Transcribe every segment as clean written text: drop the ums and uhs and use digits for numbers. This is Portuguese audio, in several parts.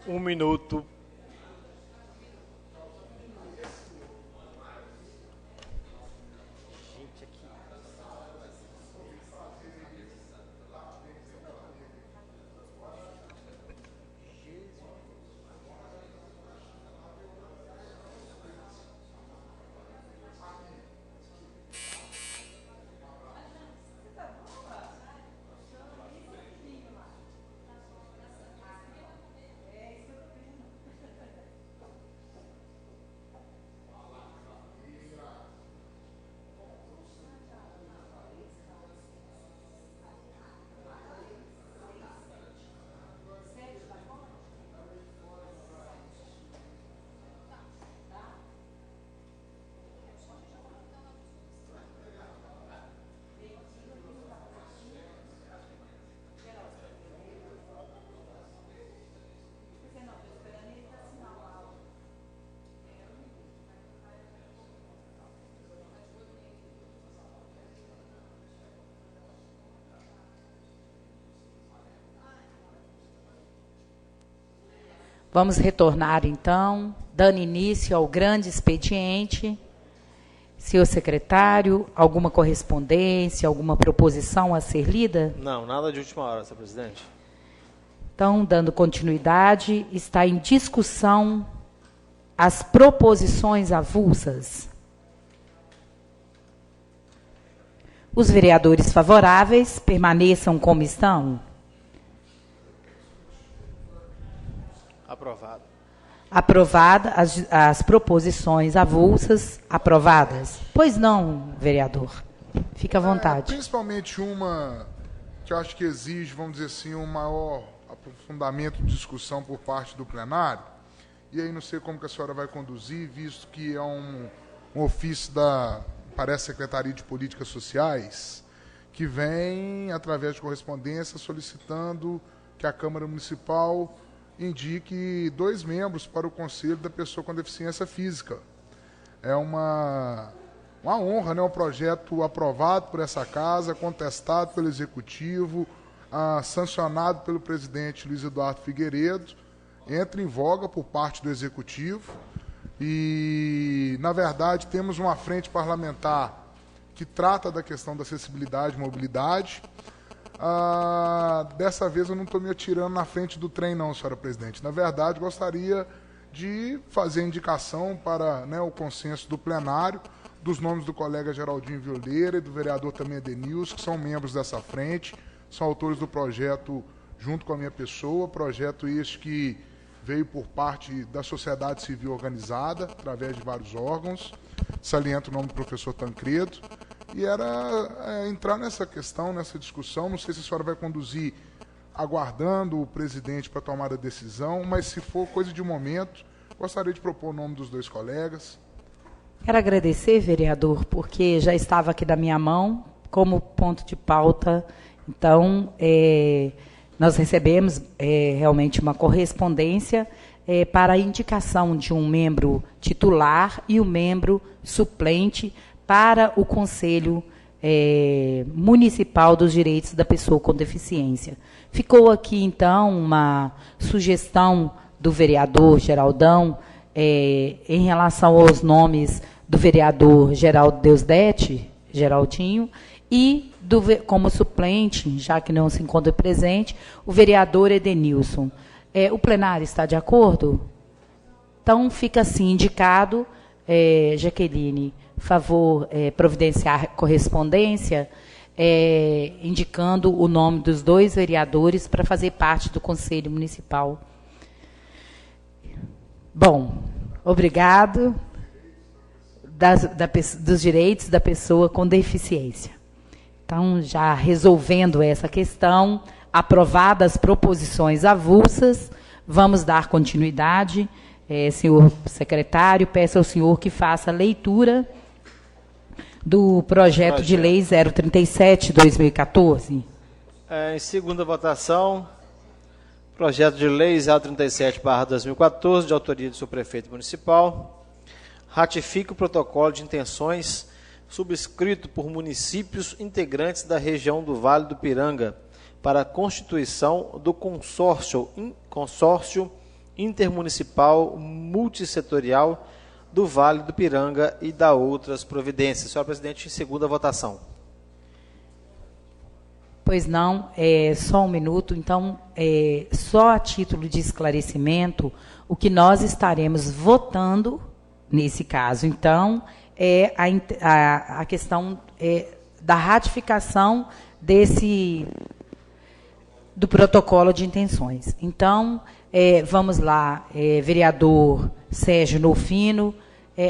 Um minuto. Vamos retornar, então, dando início ao grande expediente. Senhor secretário, alguma correspondência, alguma proposição a ser lida? Não, nada de última hora, senhor presidente. Então, dando continuidade, está em discussão as proposições avulsas. Os vereadores favoráveis permaneçam como estão. Aprovado. Aprovada as proposições avulsas, aprovadas. Pois não, vereador. Fica à vontade. Principalmente uma que eu acho que exige, vamos dizer assim, um maior aprofundamento de discussão por parte do plenário. E aí não sei como que a senhora vai conduzir, visto que é um ofício da, parece, Secretaria de Políticas Sociais, que vem, através de correspondência, solicitando que a Câmara Municipal indique 2 membros para o Conselho da Pessoa com Deficiência Física. É uma honra, né? Um projeto aprovado por essa casa, contestado pelo Executivo, sancionado pelo presidente Luiz Eduardo Figueiredo, entra em voga por parte do Executivo e, na verdade, temos uma frente parlamentar que trata da questão da acessibilidade e mobilidade. Dessa vez eu não estou me atirando na frente do trem, não, senhora presidente. Na verdade, gostaria de fazer indicação para, né, o consenso do plenário dos nomes do colega Geraldinho Violeira e do vereador também Edenilson, que são membros dessa frente, são autores do projeto junto com a minha pessoa, projeto este que veio por parte da sociedade civil organizada, através de vários órgãos, saliento o nome do professor Tancredo, e era entrar nessa questão, nessa discussão. Não sei se a senhora vai conduzir aguardando o presidente para tomar a decisão, mas se for coisa de momento, gostaria de propor o nome dos 2 colegas. Quero agradecer, vereador, porque já estava aqui da minha mão como ponto de pauta. Então, nós recebemos realmente uma correspondência para a indicação de um membro titular e um membro suplente para o Conselho Municipal dos Direitos da Pessoa com Deficiência. Ficou aqui, então, uma sugestão do vereador Geraldão em relação aos nomes do vereador Geraldo Deusdete, Geraldinho, e como suplente, já que não se encontra presente, o vereador Edenilson. O plenário está de acordo? Então, fica assim indicado, Jaqueline, favor providenciar correspondência, indicando o nome dos 2 vereadores para fazer parte do Conselho Municipal. Bom, obrigado. Dos direitos da pessoa com deficiência. Então, já resolvendo essa questão, aprovadas as proposições avulsas, vamos dar continuidade. Senhor secretário, peço ao senhor que faça a leitura do projeto de lei 037/2014. Em segunda votação, projeto de lei 037/2014, de autoria do senhor prefeito municipal, ratifica o protocolo de intenções subscrito por municípios integrantes da região do Vale do Piranga para a constituição do consórcio intermunicipal multissetorial do Vale do Piranga e da outras providências. Senhora presidente, em segunda votação. Pois não, só um minuto. Então, só a título de esclarecimento, o que nós estaremos votando nesse caso, então, é a questão da ratificação do protocolo de intenções. Então, vamos lá, vereador Sérgio Nolfino,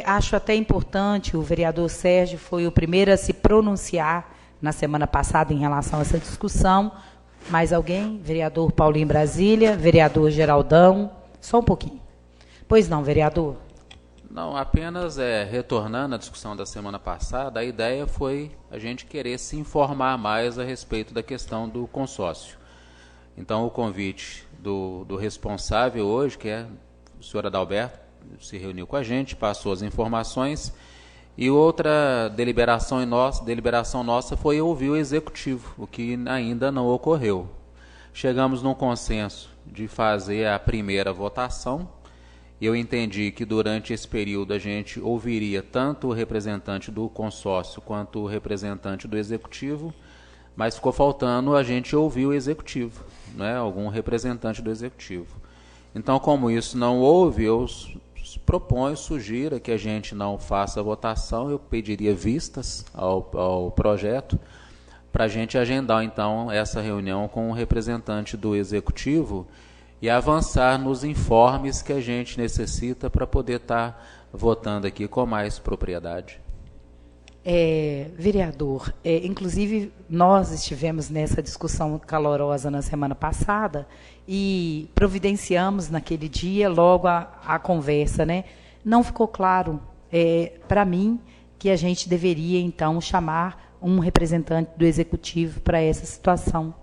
acho até importante, o vereador Sérgio foi o primeiro a se pronunciar na semana passada em relação a essa discussão. Mais alguém? Vereador Paulinho Brasília, vereador Geraldão, só um pouquinho. Pois não, vereador? Não, apenas retornando à discussão da semana passada, a ideia foi a gente querer se informar mais a respeito da questão do consórcio. Então, o convite do responsável hoje, que é o senhor Adalberto, se reuniu com a gente, passou as informações, e outra deliberação nossa foi ouvir o executivo, o que ainda não ocorreu. Chegamos num consenso de fazer a primeira votação. Eu entendi que durante esse período a gente ouviria tanto o representante do consórcio quanto o representante do executivo, mas ficou faltando a gente ouvir o executivo, né, algum representante do executivo. Então, como isso não houve, eu sugiro que a gente não faça a votação, eu pediria vistas ao projeto, para a gente agendar, então, essa reunião com o representante do executivo e avançar nos informes que a gente necessita para poder estar votando aqui com mais propriedade. Vereador, inclusive nós estivemos nessa discussão calorosa na semana passada e providenciamos naquele dia logo a conversa, né? Não ficou claro para mim que a gente deveria, então, chamar um representante do Executivo para essa situação.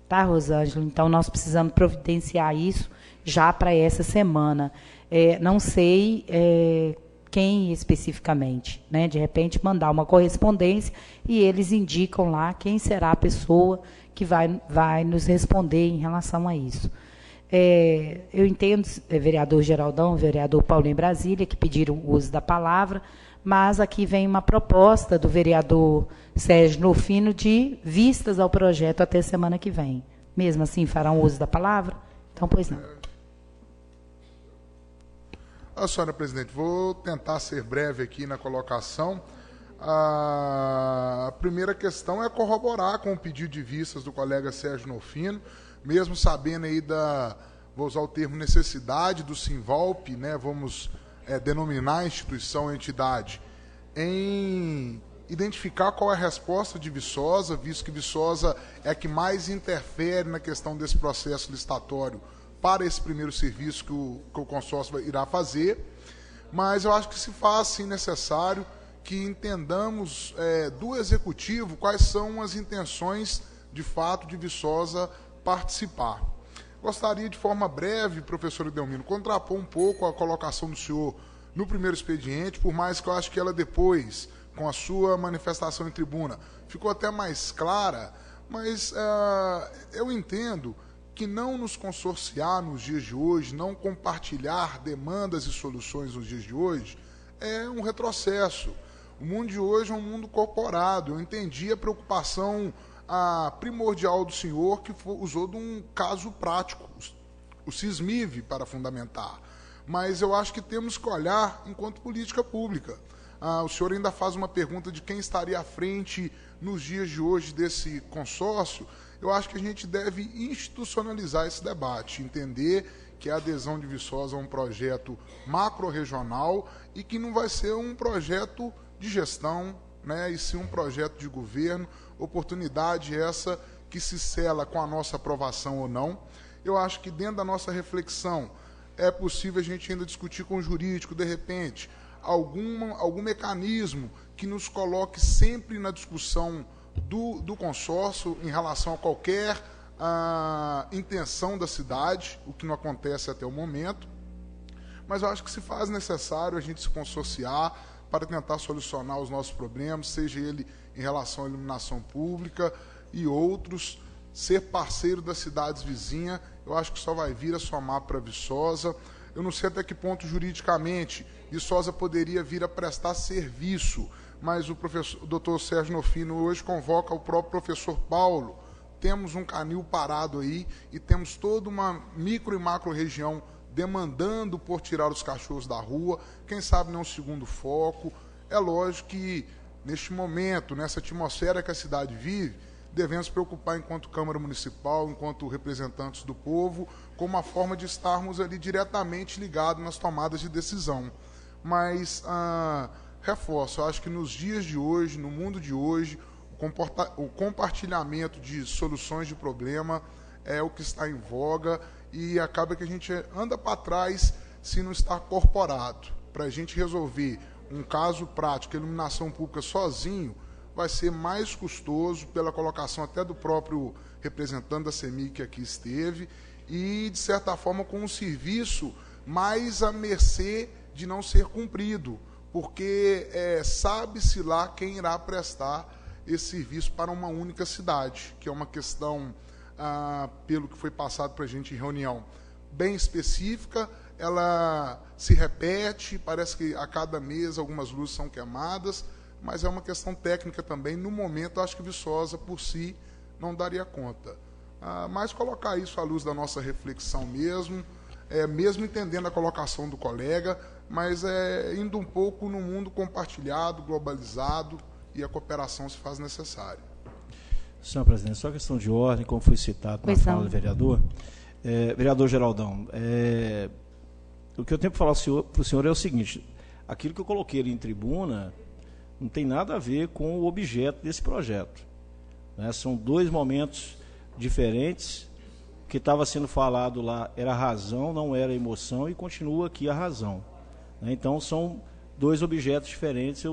Tá, Rosângela? Então, nós precisamos providenciar isso já para essa semana. Não sei quem especificamente, né? De repente, mandar uma correspondência e eles indicam lá quem será a pessoa que vai nos responder em relação a isso. Eu entendo, vereador Geraldão, vereador Paulinho Brasília, que pediram o uso da palavra, mas aqui vem uma proposta do vereador Sérgio Nolfino de vistas ao projeto até semana que vem. Mesmo assim, farão uso da palavra? Então, pois não. Senhora presidente, vou tentar ser breve aqui na colocação. A primeira questão é corroborar com o pedido de vistas do colega Sérgio Nolfino, mesmo sabendo aí vou usar o termo necessidade do Sinvalp, né, vamos denominar a instituição, a entidade, em identificar qual é a resposta de Viçosa, visto que Viçosa é a que mais interfere na questão desse processo licitatório para esse primeiro serviço que o consórcio irá fazer, mas eu acho que se faz, sim, necessário que entendamos do Executivo quais são as intenções, de fato, de Viçosa participar. Gostaria, de forma breve, professor Edelmino, contrapor um pouco a colocação do senhor no primeiro expediente, por mais que eu acho que ela depois, com a sua manifestação em tribuna, ficou até mais clara, mas eu entendo que não nos consorciar nos dias de hoje, não compartilhar demandas e soluções nos dias de hoje, é um retrocesso. O mundo de hoje é um mundo corporado. Eu entendi a preocupação primordial do senhor, que usou de um caso prático, o CISMIV, para fundamentar. Mas eu acho que temos que olhar enquanto política pública. O senhor ainda faz uma pergunta de quem estaria à frente nos dias de hoje desse consórcio. Eu acho que a gente deve institucionalizar esse debate, entender que a adesão de Viçosa é um projeto macro-regional e que não vai ser um projeto de gestão, né, e sim um projeto de governo, oportunidade essa que se sela com a nossa aprovação ou não. Eu acho que dentro da nossa reflexão é possível a gente ainda discutir com o jurídico, de repente, algum mecanismo que nos coloque sempre na discussão do consórcio em relação a qualquer intenção da cidade, o que não acontece até o momento. Mas eu acho que se faz necessário a gente se consorciar para tentar solucionar os nossos problemas, seja ele em relação à iluminação pública e outros, ser parceiro das cidades vizinhas, eu acho que só vai vir a somar para Viçosa. Eu não sei até que ponto, juridicamente, Viçosa poderia vir a prestar serviço, mas o doutor Sérgio Nofino hoje convoca o próprio professor Paulo. Temos um canil parado aí e temos toda uma micro e macro região demandando por tirar os cachorros da rua, quem sabe não um segundo foco. É lógico que, neste momento, nessa atmosfera que a cidade vive, devemos preocupar enquanto Câmara Municipal, enquanto representantes do povo, com uma forma de estarmos ali diretamente ligados nas tomadas de decisão. Mas, reforço, eu acho que nos dias de hoje, no mundo de hoje, o compartilhamento de soluções de problema é o que está em voga e acaba que a gente anda para trás se não está corporado. Para a gente resolver um caso prático, a iluminação pública sozinho, vai ser mais custoso pela colocação até do próprio representante da CEMIG que aqui esteve e, de certa forma, com um serviço mais à mercê de não ser cumprido, porque sabe-se lá quem irá prestar esse serviço para uma única cidade, que é uma questão, pelo que foi passado para a gente em reunião, bem específica. Ela se repete, parece que a cada mês algumas luzes são queimadas, mas é uma questão técnica também. No momento, acho que Viçosa, por si, não daria conta. Mas colocar isso à luz da nossa reflexão mesmo, mesmo entendendo a colocação do colega, mas indo um pouco no mundo compartilhado, globalizado, e a cooperação se faz necessária. Senhor presidente, só questão de ordem, como foi citado na fala do vereador. Vereador Geraldão, o que eu tenho para falar para o senhor é o seguinte: aquilo que eu coloquei ali em tribuna não tem nada a ver com o objeto desse projeto, né? São dois momentos diferentes. O que estava sendo falado lá era razão, não era emoção, e continua aqui a razão, né? Então, são dois objetos diferentes.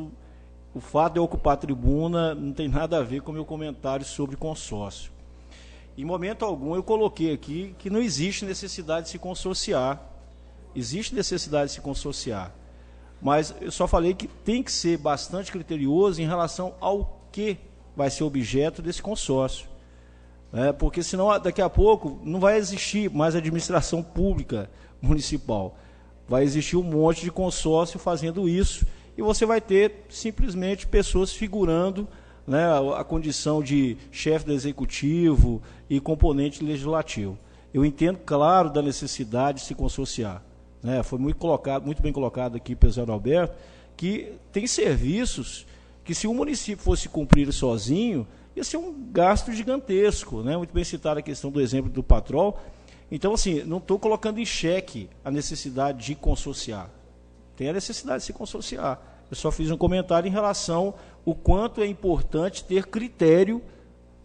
O fato de eu ocupar a tribuna não tem nada a ver com o meu comentário sobre consórcio. Em momento algum, eu coloquei aqui que não existe necessidade de se consorciar. Existe necessidade de se consorciar. Mas eu só falei que tem que ser bastante criterioso em relação ao que vai ser objeto desse consórcio. Porque senão, daqui a pouco, não vai existir mais administração pública municipal. Vai existir um monte de consórcio fazendo isso, e você vai ter simplesmente pessoas figurando, né, a condição de chefe do executivo e componente legislativo. Eu entendo, claro, da necessidade de se consorciar, né? Foi muito bem colocado aqui pelo Zé Alberto, que tem serviços que, se o município fosse cumprir sozinho, ia ser um gasto gigantesco, né? Muito bem citada a questão do exemplo do Patrol. Então, assim, não estou colocando em xeque a necessidade de consorciar. Tem a necessidade de se consorciar. Eu só fiz um comentário em relação ao quanto é importante ter critério,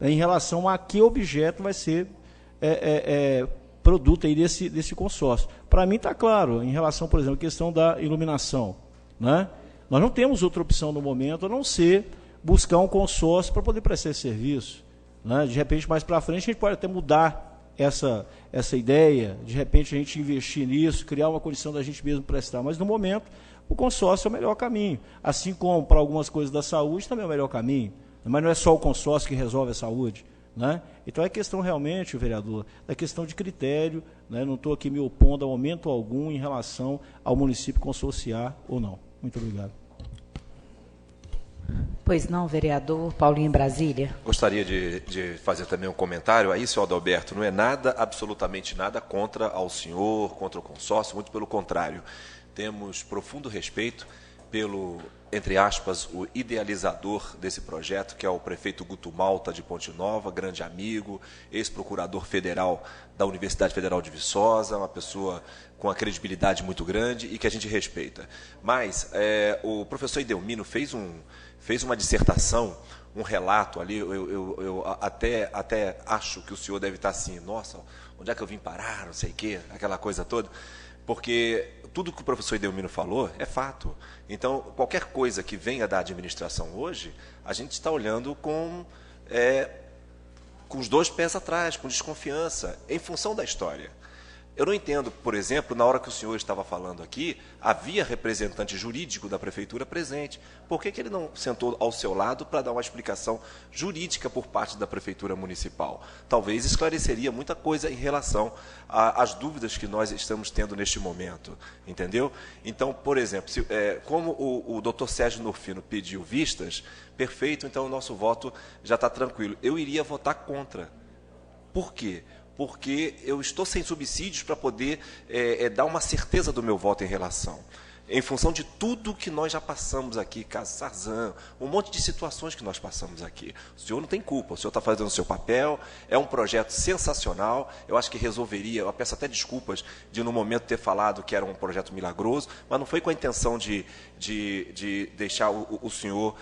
em relação a que objeto vai ser produto aí desse consórcio. Para mim está claro, em relação, por exemplo, à questão da iluminação, né? Nós não temos outra opção no momento a não ser buscar um consórcio para poder prestar esse serviço, né? De repente, mais para frente, a gente pode até mudar essa ideia, de repente a gente investir nisso, criar uma condição da gente mesmo prestar, mas no momento o consórcio é o melhor caminho, assim como para algumas coisas da saúde também é o melhor caminho, mas não é só o consórcio que resolve a saúde, né? Então é questão realmente, vereador, da questão de critério, né? Não estou aqui me opondo a momento algum em relação ao município consorciar ou não. Muito obrigado. Pois não, vereador Paulinho, em Brasília. Gostaria de fazer também um comentário aí, senhor Adalberto. Não é nada, absolutamente nada, contra ao senhor, contra o consórcio, muito pelo contrário. Temos profundo respeito pelo, entre aspas, o idealizador desse projeto, que é o prefeito Guto Malta de Ponte Nova, grande amigo, ex-procurador federal da Universidade Federal de Viçosa, uma pessoa com uma credibilidade muito grande e que a gente respeita. Mas o professor Edelmino fez uma dissertação, um relato ali, eu até acho que o senhor deve estar assim, nossa, onde é que eu vim parar, não sei o quê, aquela coisa toda, porque tudo que o professor Edelmino falou é fato. Então, qualquer coisa que venha da administração hoje, a gente está olhando com os dois pés atrás, com desconfiança, em função da história. Eu não entendo, por exemplo, na hora que o senhor estava falando aqui, havia representante jurídico da prefeitura presente. Por que ele não sentou ao seu lado para dar uma explicação jurídica por parte da prefeitura municipal? Talvez esclareceria muita coisa em relação às dúvidas que nós estamos tendo neste momento, entendeu? Então, por exemplo, como o doutor Sérgio Norfino pediu vistas, perfeito, então o nosso voto já está tranquilo. Eu iria votar contra. Por quê? Porque eu estou sem subsídios para poder dar uma certeza do meu voto em relação. Em função de tudo que nós já passamos aqui, caso Sarzan, um monte de situações que nós passamos aqui. O senhor não tem culpa, o senhor está fazendo o seu papel, é um projeto sensacional, eu acho que resolveria, eu peço até desculpas de no momento ter falado que era um projeto milagroso, mas não foi com a intenção de deixar o senhor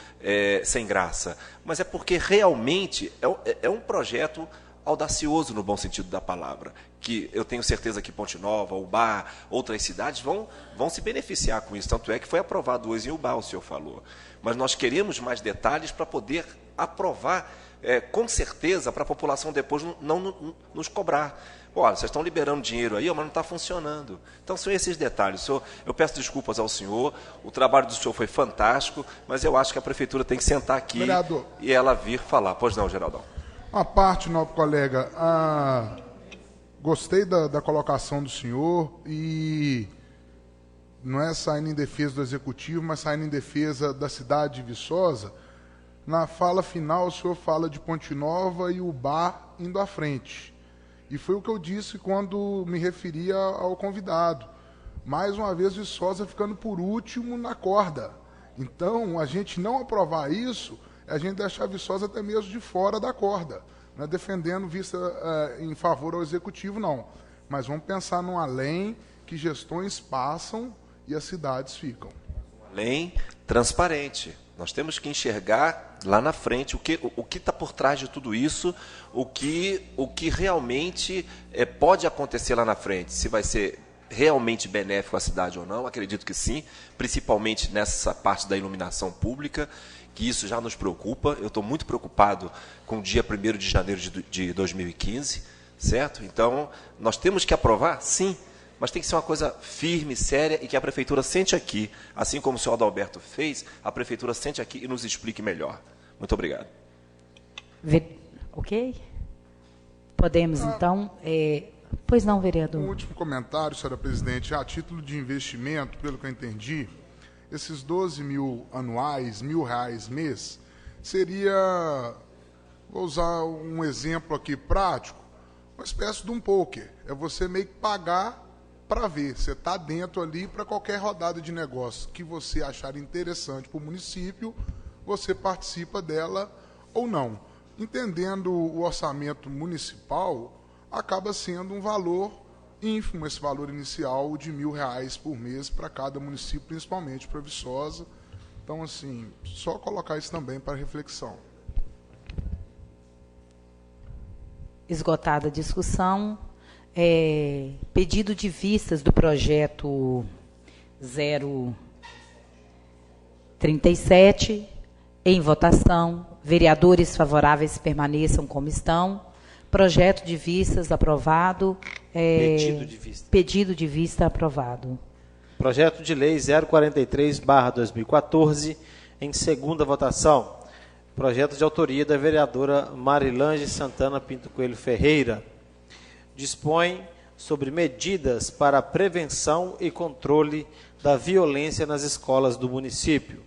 sem graça, mas é porque realmente é um projeto audacioso no bom sentido da palavra, que eu tenho certeza que Ponte Nova, Ubá, outras cidades vão se beneficiar com isso, tanto é que foi aprovado hoje em Ubá, o senhor falou. Mas nós queremos mais detalhes para poder aprovar com certeza, para a população depois não nos cobrar. Olha, vocês estão liberando dinheiro aí, mas não está funcionando. Então, são esses detalhes. Eu peço desculpas ao senhor, o trabalho do senhor foi fantástico, mas eu acho que a prefeitura tem que sentar aqui, vereador, e ela vir falar. Pois não, Geraldão. Uma parte, nobre colega, gostei da colocação do senhor e não é saindo em defesa do executivo, mas saindo em defesa da cidade de Viçosa. Na fala final, o senhor fala de Ponte Nova e Ubá indo à frente. E foi o que eu disse quando me referia ao convidado. Mais uma vez, Viçosa ficando por último na corda. Então, a gente não aprovar isso, a gente deixar a Viçosa até mesmo de fora da corda, não é defendendo vista em favor ao executivo, não. Mas vamos pensar num além que gestões passam e as cidades ficam. Além transparente. Nós temos que enxergar lá na frente o que está por trás de tudo isso, o que realmente pode acontecer lá na frente, se vai ser realmente benéfico à cidade ou não, acredito que sim, principalmente nessa parte da iluminação pública, que isso já nos preocupa. Eu estou muito preocupado com o dia 1º de janeiro de 2015, certo? Então, nós temos que aprovar? Sim, mas tem que ser uma coisa firme, séria, e que a prefeitura sente aqui, assim como o senhor Adalberto fez, a prefeitura sente aqui e nos explique melhor. Muito obrigado. Ok? Podemos, então... Pois não, vereador. Um último comentário, senhora presidente. A título de investimento, pelo que eu entendi, esses 12 mil anuais, R$1.000 mês, seria, vou usar um exemplo aqui prático, uma espécie de um poker. É você meio que pagar para ver. Você está dentro ali para qualquer rodada de negócio que você achar interessante para o município, você participa dela ou não. Entendendo o orçamento municipal, acaba sendo um valor ínfimo, esse valor inicial de R$1.000 por mês para cada município, principalmente para Viçosa. Então, assim, só colocar isso também para reflexão. Esgotada a discussão, pedido de vistas do projeto 037 em votação. Vereadores favoráveis permaneçam como estão. Projeto de vistas aprovado. Pedido de vista aprovado. Projeto de lei 043/2014, em segunda votação. Projeto de autoria da vereadora Marilange Santana Pinto Coelho Ferreira. Dispõe sobre medidas para a prevenção e controle da violência nas escolas do município.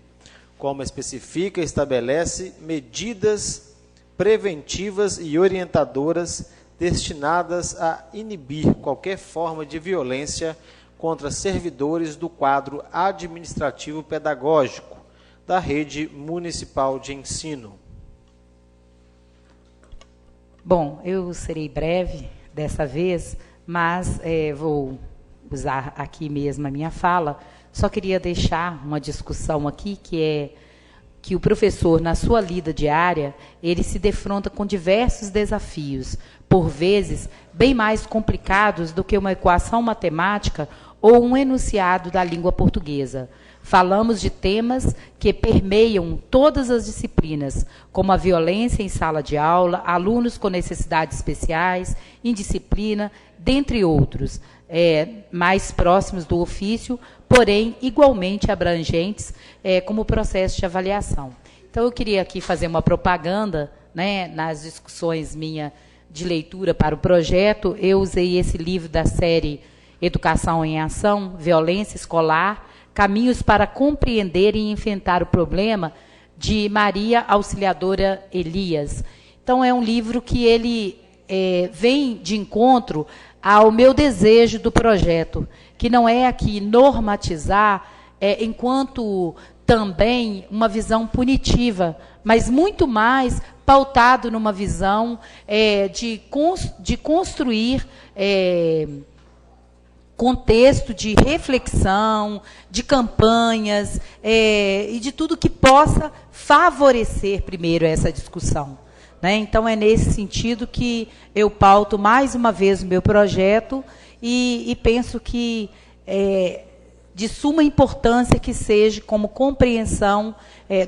Como especifica e estabelece medidas preventivas e orientadoras destinadas a inibir qualquer forma de violência contra servidores do quadro administrativo pedagógico da rede municipal de ensino. Bom, eu serei breve dessa vez, mas vou usar aqui mesmo a minha fala. Só queria deixar uma discussão aqui, que o professor, na sua lida diária, ele se defronta com diversos desafios, por vezes bem mais complicados do que uma equação matemática ou um enunciado da língua portuguesa. falamos de temas que permeiam todas as disciplinas, como a violência em sala de aula, alunos com necessidades especiais, indisciplina, dentre outros, mais próximos do ofício, porém igualmente abrangentes, como processo de avaliação. Então, eu queria aqui fazer uma propaganda, né, nas discussões minha de leitura para o projeto. Eu usei esse livro da série Educação em Ação, Violência Escolar, Caminhos para Compreender e Enfrentar o Problema, de Maria Auxiliadora Elias. Então, é um livro que ele vem de encontro ao meu desejo do projeto, que não é aqui normatizar, enquanto também uma visão punitiva, mas muito mais pautado numa visão de construir contexto de reflexão, de campanhas, e de tudo que possa favorecer primeiro essa discussão. Né? Então, é nesse sentido que eu pauto mais uma vez o meu projeto e penso que de suma importância que seja como compreensão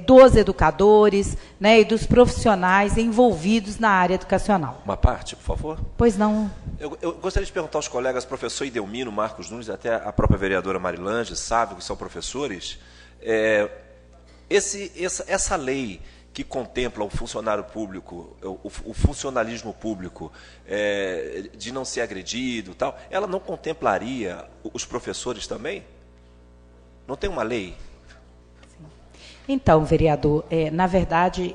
dos educadores, né, e dos profissionais envolvidos na área educacional. Uma parte, por favor? Pois não. Eu gostaria de perguntar aos colegas, professor Idelmino, Marcos Nunes, até a própria vereadora Marilange, Sávio, que são professores, essa lei que contempla o funcionário público, o funcionalismo público, de não ser agredido, tal, ela não contemplaria os professores também? Não tem uma lei? Então, vereador, na verdade,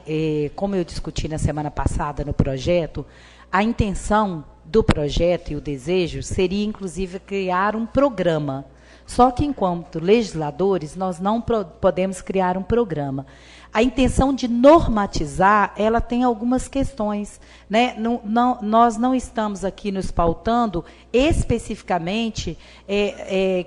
como eu discuti na semana passada no projeto, a intenção do projeto e o desejo seria, inclusive, criar um programa. Só que, enquanto legisladores, nós não podemos criar um programa. A intenção de normatizar, ela tem algumas questões. Né? Nós não estamos aqui nos pautando especificamente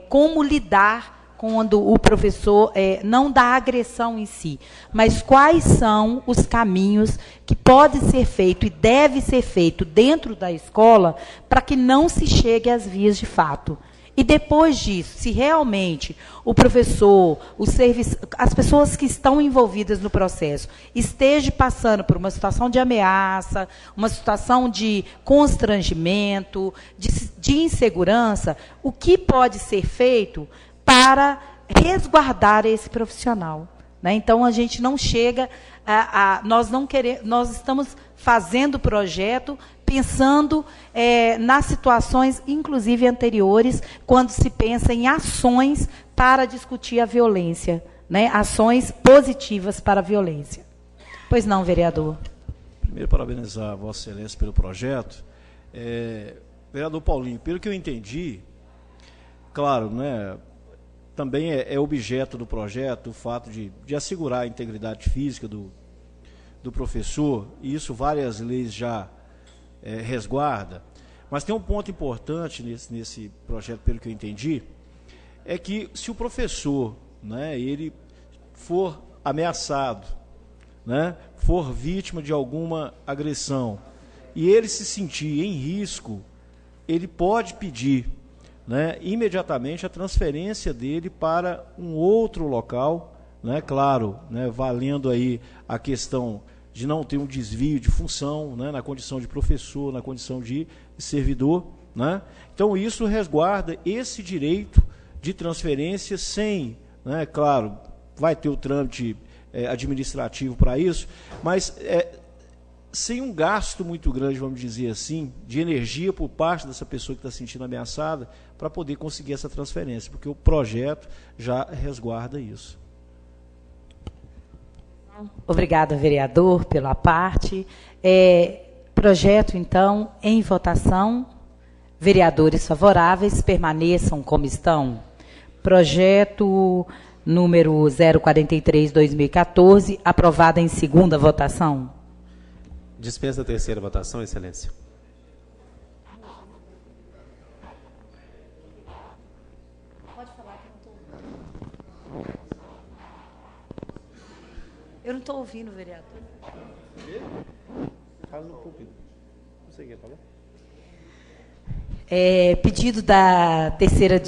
como lidar quando o professor não dá agressão em si, mas quais são os caminhos que pode ser feito e deve ser feito dentro da escola para que não se chegue às vias de fato. E depois disso, se realmente o professor, o serviço, as pessoas que estão envolvidas no processo estejam passando por uma situação de ameaça, uma situação de constrangimento, de insegurança, o que pode ser feito para resguardar esse profissional? Né? Então, a gente não chega nós estamos fazendo o projeto pensando nas situações, inclusive anteriores, quando se pensa em ações para discutir a violência, né? Ações positivas para a violência. Pois não, vereador. Primeiro, parabenizar a Vossa Excelência pelo projeto. Vereador Paulinho, pelo que eu entendi, claro, né, também é objeto do projeto o fato de assegurar a integridade física do professor, e isso várias leis já resguarda, mas tem um ponto importante nesse projeto, pelo que eu entendi, é que se o professor, né, ele for ameaçado, né, for vítima de alguma agressão, e ele se sentir em risco, ele pode pedir, né, imediatamente a transferência dele para um outro local, né, claro, né, valendo aí a questão de não ter um desvio de função, né, na condição de professor, na condição de servidor. Né? Então, isso resguarda esse direito de transferência sem, né, claro, vai ter o trâmite administrativo para isso, mas sem um gasto muito grande, vamos dizer assim, de energia por parte dessa pessoa que está se sentindo ameaçada, para poder conseguir essa transferência, porque o projeto já resguarda isso. Obrigada, vereador, pela parte. Projeto, então, em votação. Vereadores favoráveis, permaneçam como estão. Projeto número 043/2014, aprovado em segunda votação. Dispensa a terceira votação, Excelência. Pode falar que eu não estou ouvindo, vereador. Fala no púlpito. Não sei o que falou. Pedido da terceira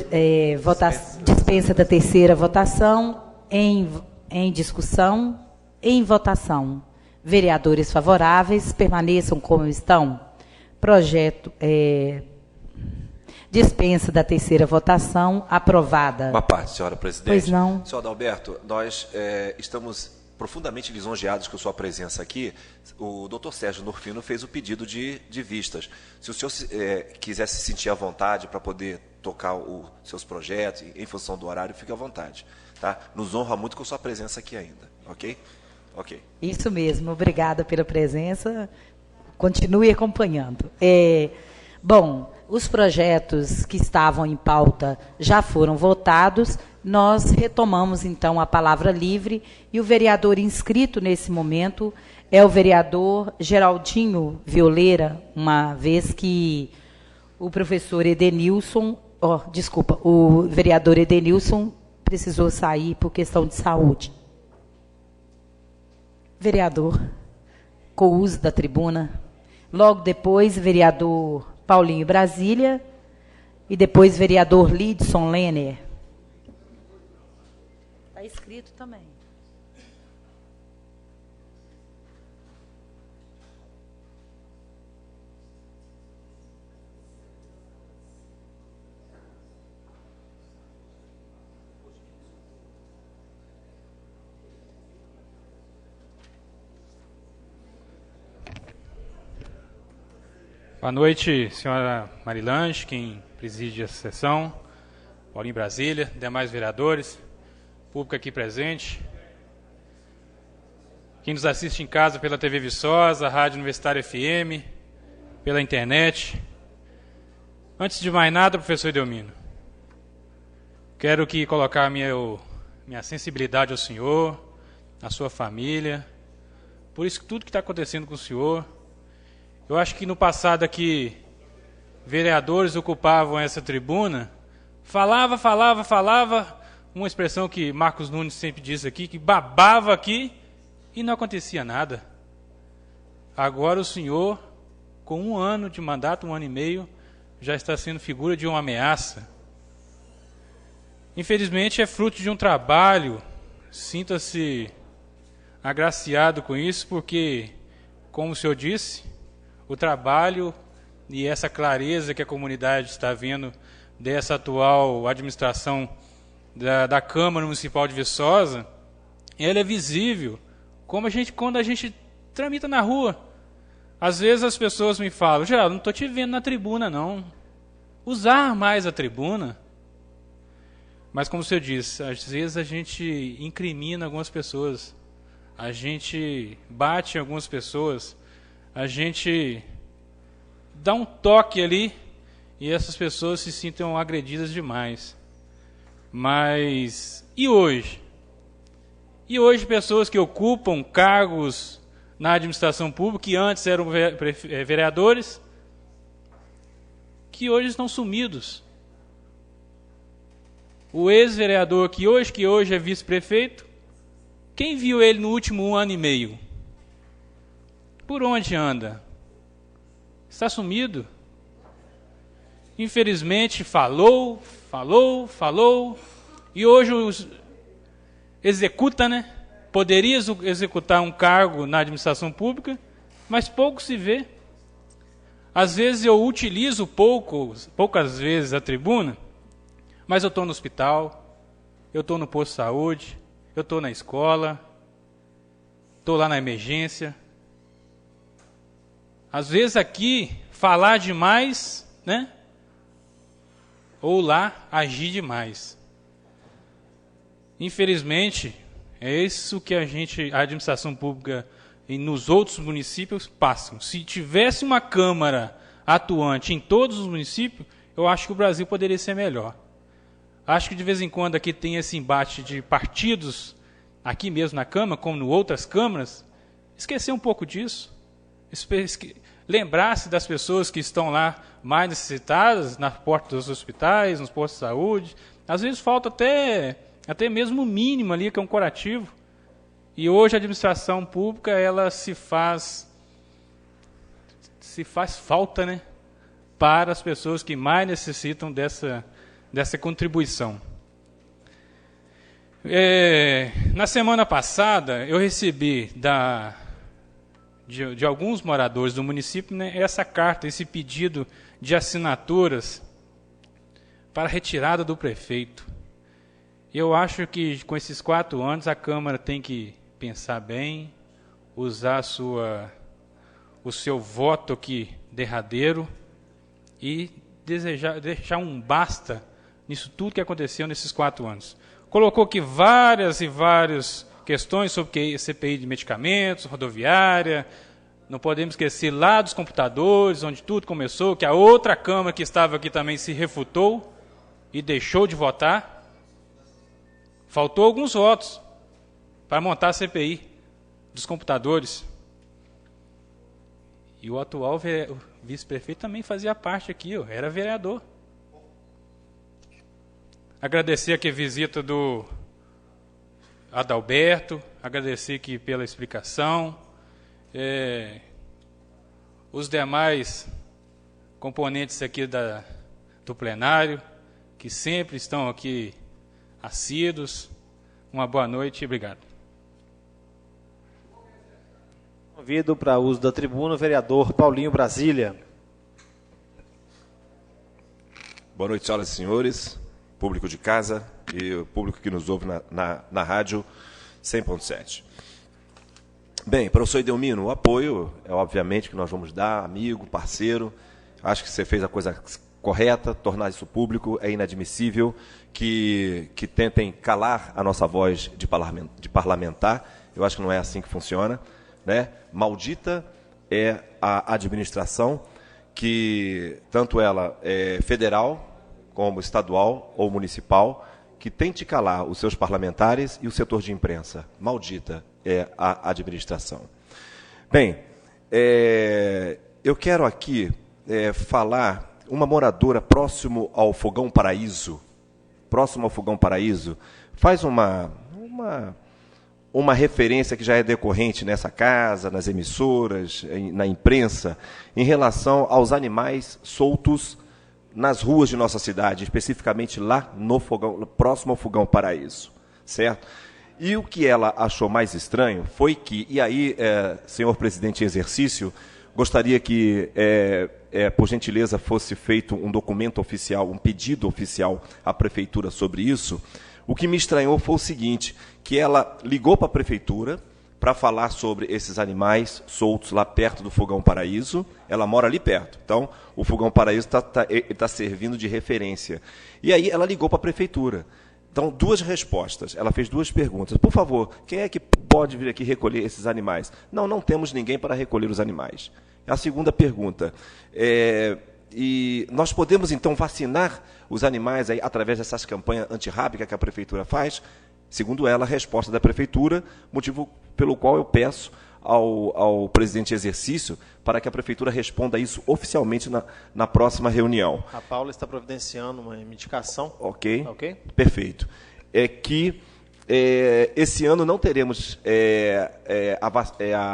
votação. Dispensa da terceira votação. Em discussão. Em votação. Vereadores favoráveis, permaneçam como estão. Projeto dispensa da terceira votação, aprovada. Uma parte, senhora presidente. Pois não. Senhor Adalberto, nós estamos profundamente lisonjeados com a sua presença aqui. O doutor Sérgio Norfino fez o pedido de vistas. Se o senhor quiser se sentir à vontade para poder tocar os seus projetos, em função do horário, fique à vontade. Tá? Nos honra muito com a sua presença aqui ainda. Ok? Ok. Isso mesmo, obrigada pela presença. Continue acompanhando. Bom, os projetos que estavam em pauta já foram votados. Nós retomamos, então, a palavra livre e o vereador inscrito nesse momento é o vereador Geraldinho Violeira, uma vez que o professor Edenilson, o vereador Edenilson precisou sair por questão de saúde. Vereador, com o uso da tribuna. Logo depois, vereador Paulinho Brasília e depois vereador Lidson Lenner. Está escrito também. Boa noite, senhora Marilange, quem preside essa sessão, Paulinho Brasília, demais vereadores, público aqui presente, quem nos assiste em casa pela TV Viçosa, Rádio Universitária FM, pela internet. Antes de mais nada, professor Edelmino, quero aqui colocar minha sensibilidade ao senhor, à sua família, por isso tudo que está acontecendo com o senhor. Eu acho que no passado aqui, vereadores ocupavam essa tribuna, falava, uma expressão que Marcos Nunes sempre diz aqui, que babava aqui e não acontecia nada. Agora o senhor, com 1 ano de mandato, 1 ano e meio, já está sendo figura de uma ameaça. Infelizmente é fruto de um trabalho, sinta-se agraciado com isso, porque, como o senhor disse, o trabalho e essa clareza que a comunidade está vendo dessa atual administração da Câmara Municipal de Viçosa, ela é visível. Quando a gente tramita na rua, às vezes as pessoas me falam: Geraldo, não estou te vendo na tribuna, não. Usar mais a tribuna. Mas, como o senhor disse, às vezes a gente incrimina algumas pessoas, a gente bate em algumas pessoas, a gente dá um toque ali e essas pessoas se sintam agredidas demais. Mas, e hoje? E hoje pessoas que ocupam cargos na administração pública, que antes eram vereadores, que hoje estão sumidos. O ex-vereador que hoje é vice-prefeito, quem viu ele no último 1 ano e meio? Por onde anda? Está sumido. Infelizmente, falou, e hoje executa, né? Poderia executar um cargo na administração pública, mas pouco se vê. Às vezes eu utilizo poucas vezes a tribuna, mas eu estou no hospital, eu estou no posto de saúde, eu estou na escola, estou lá na emergência. Às vezes aqui, falar demais, né? Ou lá, agir demais. Infelizmente, é isso que a administração pública e nos outros municípios passam. Se tivesse uma Câmara atuante em todos os municípios, eu acho que o Brasil poderia ser melhor. Acho que de vez em quando aqui tem esse embate de partidos, aqui mesmo na Câmara, como em outras câmaras, esquecer um pouco disso. Lembrar-se das pessoas que estão lá mais necessitadas, na porta dos hospitais, nos postos de saúde. Às vezes falta até mesmo o mínimo ali, que é um curativo. E hoje a administração pública, ela se faz falta, né, para as pessoas que mais necessitam dessa contribuição. Na semana passada, eu recebi de alguns moradores do município, né, essa carta, esse pedido de assinaturas para retirada do prefeito. Eu acho que com esses 4 anos a Câmara tem que pensar bem, usar o seu voto aqui derradeiro e deixar um basta nisso tudo que aconteceu nesses 4 anos. Colocou aqui várias e várias questões sobre CPI de medicamentos, rodoviária. Não podemos esquecer lá dos computadores, onde tudo começou, que a outra Câmara que estava aqui também se refutou e deixou de votar. Faltou alguns votos para montar a CPI dos computadores. E o atual vice-prefeito também fazia parte aqui, era vereador. Agradecer aqui a visita do Adalberto, agradecer aqui pela explicação. Os demais componentes aqui do plenário, que sempre estão aqui assíduos. Uma boa noite e obrigado. Convido para uso da tribuna o vereador Paulinho Brasília. Boa noite, senhoras e senhores, público de casa e o público que nos ouve na rádio 100.7. Bem, professor Edelmino, o apoio é obviamente que nós vamos dar, amigo, parceiro. Acho que você fez a coisa correta, tornar isso público. É inadmissível que tentem calar a nossa voz de parlamentar. Eu acho que não é assim que funciona, né? Maldita é a administração, que tanto ela é federal, como estadual ou municipal, que tente calar os seus parlamentares e o setor de imprensa. Maldita é a administração. Bem, eu quero aqui falar, uma moradora próximo ao Fogão Paraíso, faz uma referência que já é decorrente nessa casa, nas emissoras, na imprensa, em relação aos animais soltos nas ruas de nossa cidade, especificamente lá no fogão, próximo ao Fogão Paraíso, certo? E o que ela achou mais estranho foi que, e aí, senhor presidente em exercício, gostaria que, por gentileza, fosse feito um documento oficial, um pedido oficial à prefeitura sobre isso. O que me estranhou foi o seguinte, que ela ligou para a prefeitura para falar sobre esses animais soltos lá perto do Fogão Paraíso. Ela mora ali perto, então o Fogão Paraíso está servindo de referência. E aí ela ligou para a prefeitura. Então, 2 respostas. Ela fez 2 perguntas. Por favor, quem é que pode vir aqui recolher esses animais? Não temos ninguém para recolher os animais. A segunda pergunta, e nós podemos, então, vacinar os animais aí, através dessas campanhas antirrábica que a prefeitura faz? Segundo ela, a resposta da prefeitura, motivo pelo qual eu peço ao presidente em exercício para que a prefeitura responda isso oficialmente na próxima reunião. A Paula está providenciando uma indicação. Ok. Perfeito. É que esse ano não teremos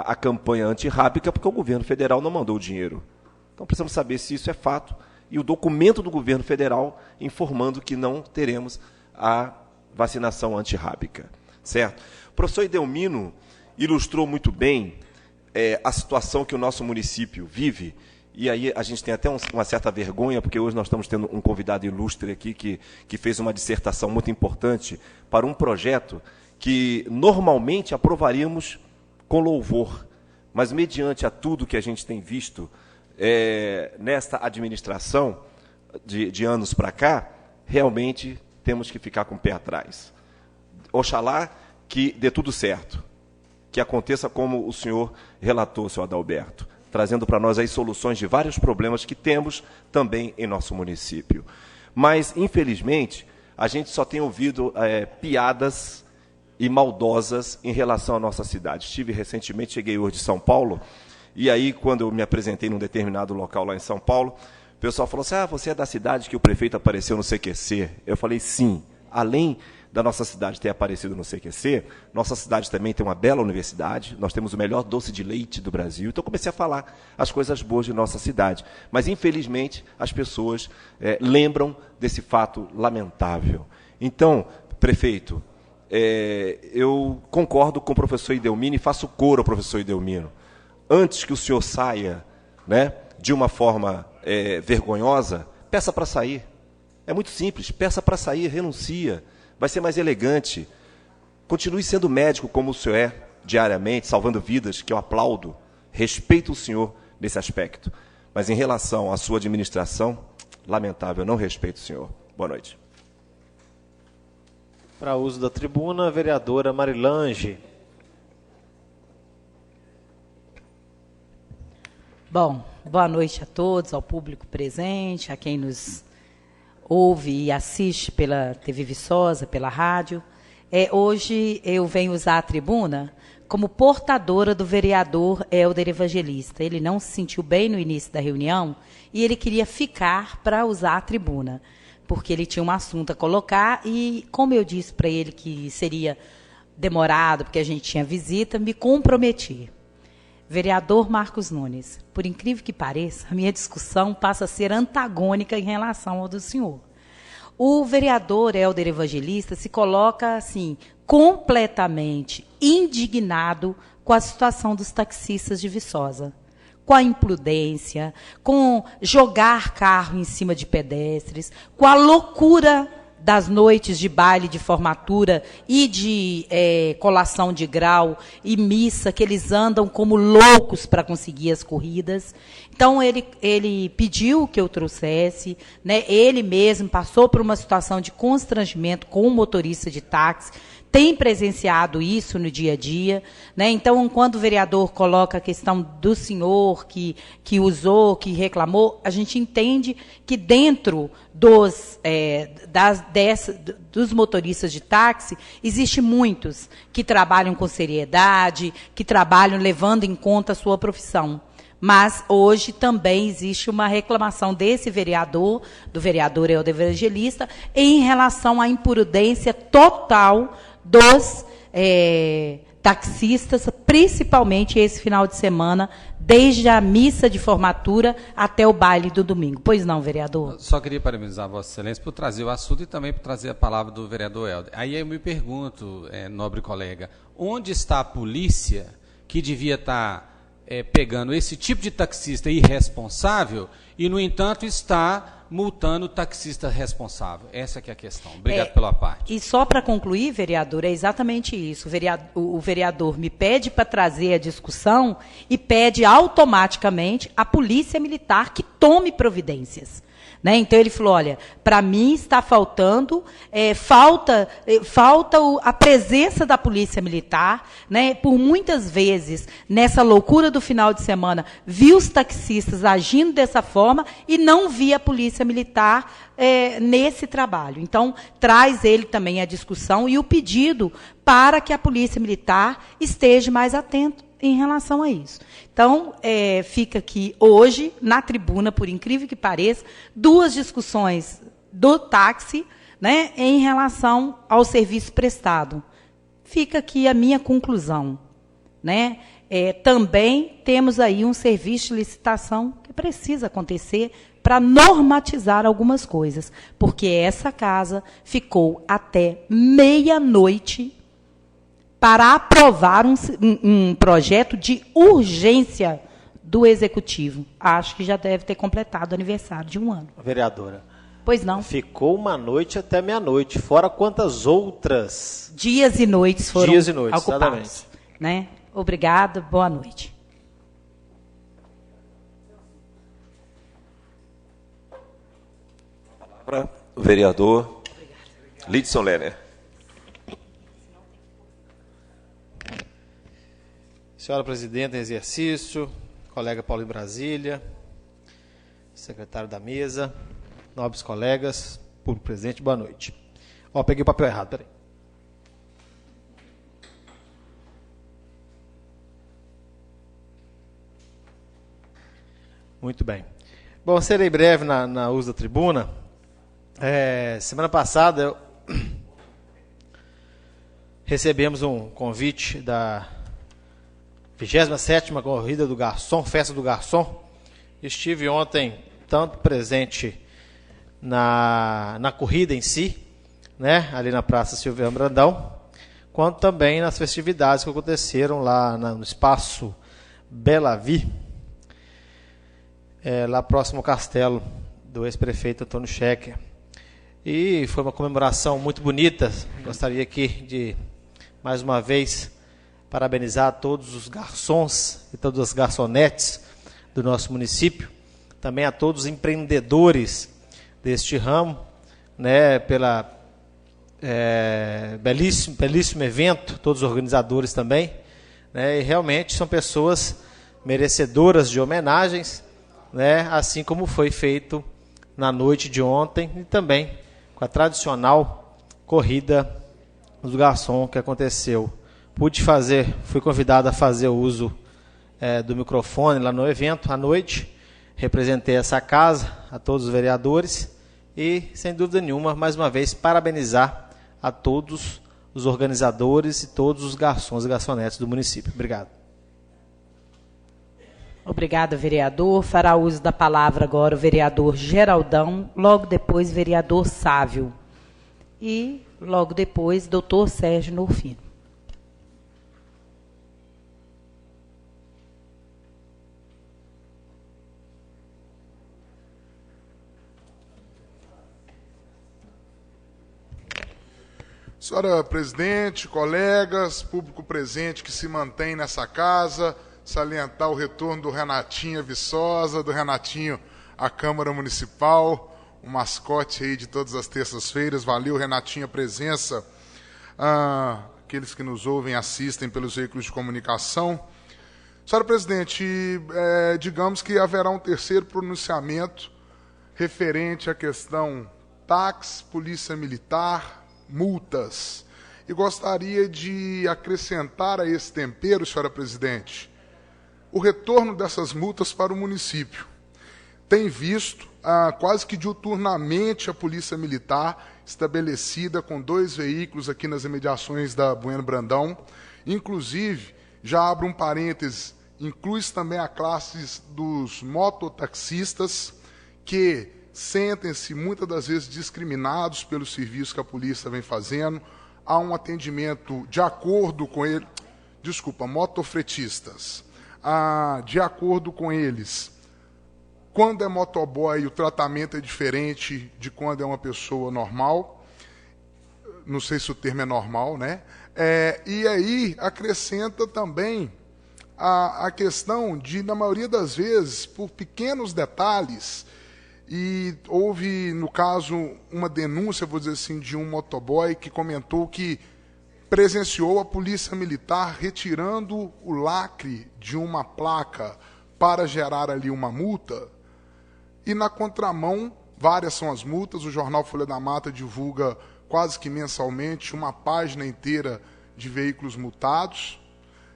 a campanha antirrábica porque o governo federal não mandou o dinheiro. Então precisamos saber se isso é fato e o documento do governo federal informando que não teremos a vacinação antirrábica, certo? O professor Edelmino ilustrou muito bem a situação que o nosso município vive, e aí a gente tem até uma certa vergonha, porque hoje nós estamos tendo um convidado ilustre aqui que fez uma dissertação muito importante para um projeto que normalmente aprovaríamos com louvor, mas mediante a tudo que a gente tem visto nesta administração de anos para cá, realmente temos que ficar com o pé atrás. Oxalá que dê tudo certo, que aconteça como o senhor relatou, senhor Adalberto, trazendo para nós aí soluções de vários problemas que temos também em nosso município. Mas, infelizmente, a gente só tem ouvido piadas e maldosas em relação à nossa cidade. Cheguei hoje de São Paulo, e aí, quando eu me apresentei num determinado local lá em São Paulo, o pessoal falou assim, você é da cidade que o prefeito apareceu no CQC? Eu falei, sim. Além da nossa cidade ter aparecido no CQC, nossa cidade também tem uma bela universidade, nós temos o melhor doce de leite do Brasil. Então, comecei a falar as coisas boas de nossa cidade. Mas, infelizmente, as pessoas lembram desse fato lamentável. Então, prefeito, eu concordo com o professor Idelmino e faço coro ao professor Idelmino. Antes que o senhor saia, né, de uma forma vergonhosa, peça para sair. É muito simples, peça para sair, renuncia. Vai ser mais elegante. Continue sendo médico como o senhor é, diariamente, salvando vidas, que eu aplaudo. Respeito o senhor nesse aspecto. Mas em relação à sua administração, lamentável, eu não respeito o senhor. Boa noite. Para uso da tribuna, a vereadora Marilange. Bom, boa noite a todos, ao público presente, a quem nos ouve e assiste pela TV Viçosa, pela rádio. Hoje eu venho usar a tribuna como portadora do vereador Hélder Evangelista. Ele não se sentiu bem no início da reunião e ele queria ficar para usar a tribuna, porque ele tinha um assunto a colocar e, como eu disse para ele que seria demorado, porque a gente tinha visita, me comprometi. Vereador Marcos Nunes, por incrível que pareça, a minha discussão passa a ser antagônica em relação ao do senhor. O vereador Hélder Evangelista se coloca, assim, completamente indignado com a situação dos taxistas de Viçosa, com a imprudência, com jogar carro em cima de pedestres, com a loucura das noites de baile de formatura e de colação de grau e missa, que eles andam como loucos para conseguir as corridas. Então, ele pediu que eu trouxesse, né, ele mesmo passou por uma situação de constrangimento com o motorista de táxi, tem presenciado isso no dia a dia, né? Então, quando o vereador coloca a questão do senhor que usou, que reclamou, a gente entende que dentro dos motoristas de táxi, existe muitos que trabalham com seriedade, que trabalham levando em conta a sua profissão. Mas hoje também existe uma reclamação desse vereador, do vereador Hélder Evangelista, em relação à imprudência total dos taxistas, principalmente esse final de semana, desde a missa de formatura até o baile do domingo. Pois não, vereador? Só queria parabenizar a Vossa Excelência por trazer o assunto e também por trazer a palavra do vereador Hélder. Aí eu me pergunto, nobre colega, onde está a polícia que devia estar pegando esse tipo de taxista irresponsável e, no entanto, está multando o taxista responsável? Essa que é a questão. Obrigado pela parte. E só para concluir, vereador, é exatamente isso. O vereador me pede para trazer a discussão e pede automaticamente a Polícia Militar que tome providências. Né? Então, ele falou, olha, para mim está faltando, falta a presença da Polícia Militar, né? Por muitas vezes, nessa loucura do final de semana, vi os taxistas agindo dessa forma e não vi a Polícia Militar nesse trabalho. Então, traz ele também a discussão e o pedido para que a Polícia Militar esteja mais atento em relação a isso. Então, fica aqui hoje, na tribuna, por incrível que pareça, duas discussões do táxi, né, em relação ao serviço prestado. Fica aqui a minha conclusão. Né? Também temos aí um serviço de licitação que precisa acontecer para normatizar algumas coisas, porque essa casa ficou até meia-noite para aprovar um projeto de urgência do Executivo. Acho que já deve ter completado o aniversário de 1 ano. Vereadora. Pois não. Ficou uma noite até meia-noite, fora quantas outras... Dias e noites foram dias e noites, ocupados. Exatamente. Né? Obrigado, boa noite. Para o vereador Lidson Lerner. Senhora presidenta em exercício, colega Paulo em Brasília, secretário da mesa, nobres colegas, público presente, boa noite. Peguei o papel errado, peraí. Muito bem. Bom, serei breve na uso da tribuna. Semana passada recebemos um convite da 27ª Corrida do Garçom, Festa do Garçom. Estive ontem tanto presente na corrida em si, né, ali na Praça Silveira Brandão, quanto também nas festividades que aconteceram lá no Espaço Bela Vi, lá próximo ao castelo do ex-prefeito Antônio Schecker. E foi uma comemoração muito bonita. Gostaria aqui de, mais uma vez, parabenizar todos os garçons e todas as garçonetes do nosso município, também a todos os empreendedores deste ramo, né, pela belíssimo evento, todos os organizadores também, né, e realmente são pessoas merecedoras de homenagens, né, assim como foi feito na noite de ontem e também com a tradicional corrida do garçom que aconteceu. Fui convidado a fazer o uso do microfone lá no evento à noite, representei essa casa, a todos os vereadores e, sem dúvida nenhuma, mais uma vez, parabenizar a todos os organizadores e todos os garçons e garçonetes do município. Obrigado. Obrigada, vereador. Fará uso da palavra agora o vereador Geraldão, logo depois vereador Sávio e logo depois doutor Sérgio Norfino. Senhora presidente, colegas, público presente que se mantém nessa casa, salientar o retorno do Renatinho Viçosa, do Renatinho à Câmara Municipal, um mascote aí de todas as terças-feiras. Valeu, Renatinho, a presença. Aqueles que nos ouvem, assistem pelos veículos de comunicação. Senhora presidente, digamos que haverá um terceiro pronunciamento referente à questão táxi, polícia militar, multas. E gostaria de acrescentar a esse tempero, senhora presidente, o retorno dessas multas para o município. Tem visto quase que diuturnamente a polícia militar estabelecida com 2 veículos aqui nas imediações da Bueno Brandão. Inclusive, já abro um parênteses, inclui-se também a classe dos mototaxistas que sentem-se muitas das vezes discriminados pelo serviço que a polícia vem fazendo. Há um atendimento de acordo com ele, motofretistas. De acordo com eles, quando é motoboy, o tratamento é diferente de quando é uma pessoa normal. Não sei se o termo é normal, né? E aí acrescenta também a questão de, na maioria das vezes, por pequenos detalhes. E houve, no caso, uma denúncia, vou dizer assim, de um motoboy que comentou que presenciou a polícia militar retirando o lacre de uma placa para gerar ali uma multa. E na contramão, várias são as multas. O jornal Folha da Mata divulga quase que mensalmente uma página inteira de veículos multados.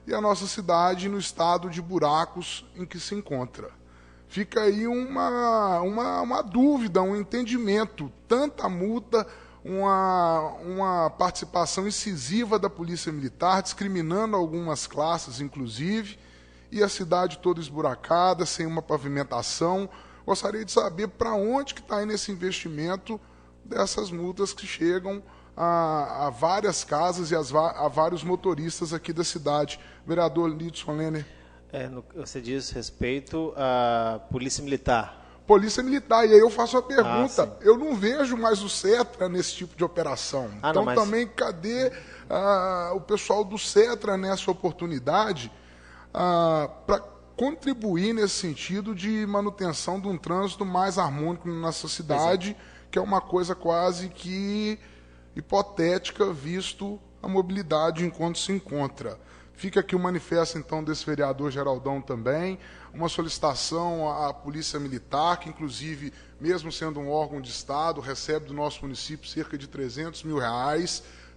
E a nossa cidade no estado de buracos em que se encontra. Fica aí uma dúvida, um entendimento, tanta multa, uma participação incisiva da Polícia Militar, discriminando algumas classes, inclusive, e a cidade toda esburacada, sem uma pavimentação. Gostaria de saber para onde que está indo esse investimento dessas multas que chegam a várias casas e a vários motoristas aqui da cidade. Vereador Lidson Lenner. Você diz respeito à Polícia Militar. Polícia Militar, e aí eu faço a pergunta, eu não vejo mais o Cetra nesse tipo de operação. Então também, cadê o pessoal do Cetra nessa oportunidade para contribuir nesse sentido de manutenção de um trânsito mais harmônico na nossa cidade, que é uma coisa quase que hipotética, visto a mobilidade enquanto se encontra. Fica aqui o manifesto, então, desse vereador Geraldão também, uma solicitação à Polícia Militar, que, inclusive, mesmo sendo um órgão de Estado, recebe do nosso município cerca de R$300 mil,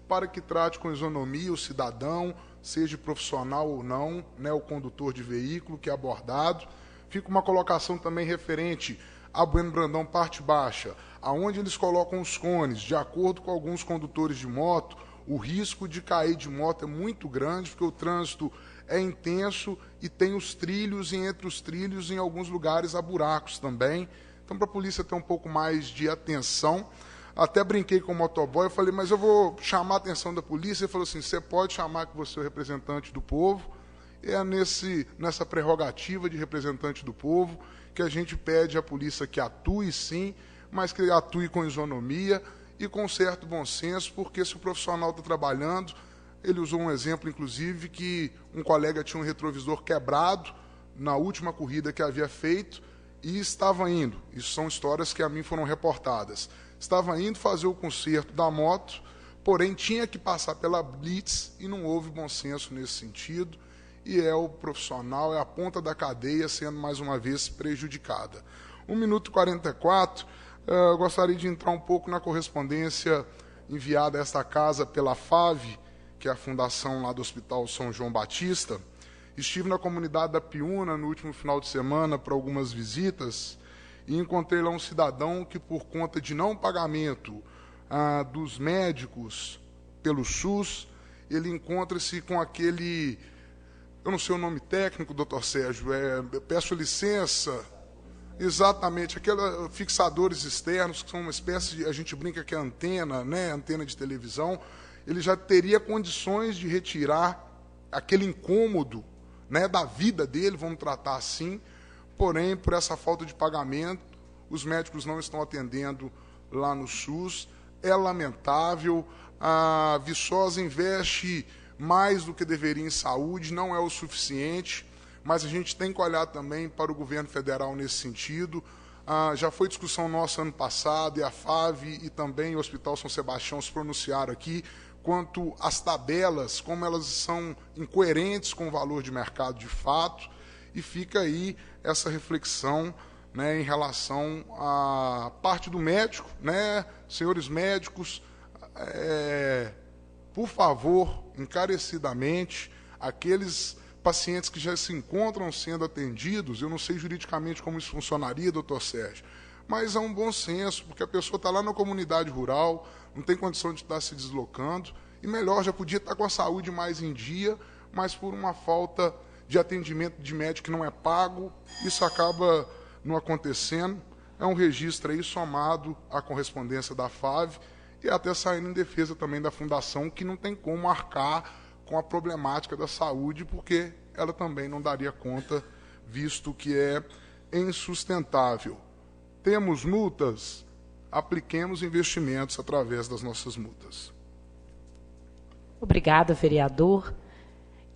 para que trate com isonomia o cidadão, seja profissional ou não, né, o condutor de veículo que é abordado. Fica uma colocação também referente a Bueno Brandão Parte Baixa, aonde eles colocam os cones, de acordo com alguns condutores de moto, o risco de cair de moto é muito grande, porque o trânsito é intenso e tem os trilhos, e entre os trilhos, em alguns lugares, há buracos também. Então, para a polícia ter um pouco mais de atenção, Até brinquei com o motoboy, eu falei, mas eu vou chamar a atenção da polícia. Ele falou assim, você pode chamar que você é o representante do povo. É nessa prerrogativa de representante do povo que a gente pede à polícia que atue sim, mas que atue com isonomia e com certo bom senso, porque se o profissional está trabalhando, ele usou um exemplo, inclusive, que um colega tinha um retrovisor quebrado na última corrida que havia feito e estava indo, isso são histórias que a mim foram reportadas, estava indo fazer o conserto da moto, porém tinha que passar pela blitz e não houve bom senso nesse sentido, e é o profissional, é a ponta da cadeia sendo mais uma vez prejudicada. 1 minuto e 44, eu gostaria de entrar um pouco na correspondência enviada a esta casa pela FAV, que é a fundação lá do Hospital São João Batista. Estive na comunidade da Piúna no último final de semana para algumas visitas e encontrei lá um cidadão que, por conta de não pagamento dos médicos pelo SUS, ele encontra-se com aquele, eu não sei o nome técnico, doutor Sérgio, peço licença, exatamente, aqueles fixadores externos, que são uma espécie de, a gente brinca que é antena, né, antena de televisão, ele já teria condições de retirar aquele incômodo, né, da vida dele, vamos tratar assim, porém, por essa falta de pagamento, os médicos não estão atendendo lá no SUS, é lamentável, a Viçosa investe mais do que deveria em saúde, não é o suficiente, mas a gente tem que olhar também para o governo federal nesse sentido. Já foi discussão nossa ano passado, e a FAV e também o Hospital São Sebastião se pronunciaram aqui, quanto às tabelas, como elas são incoerentes com o valor de mercado de fato, e fica aí essa reflexão, né, em relação à parte do médico, né, senhores médicos, por favor, encarecidamente, aqueles pacientes que já se encontram sendo atendidos, eu não sei juridicamente como isso funcionaria, doutor Sérgio, mas é um bom senso, porque a pessoa está lá na comunidade rural, não tem condição de estar se deslocando, e melhor, já podia estar com a saúde mais em dia, mas por uma falta de atendimento de médico que não é pago, isso acaba não acontecendo. É um registro aí somado à correspondência da FAV, e até saindo em defesa também da Fundação, que não tem como arcar com a problemática da saúde, porque ela também não daria conta, visto que é insustentável. Temos multas? Apliquemos investimentos através das nossas multas. Obrigada, vereador.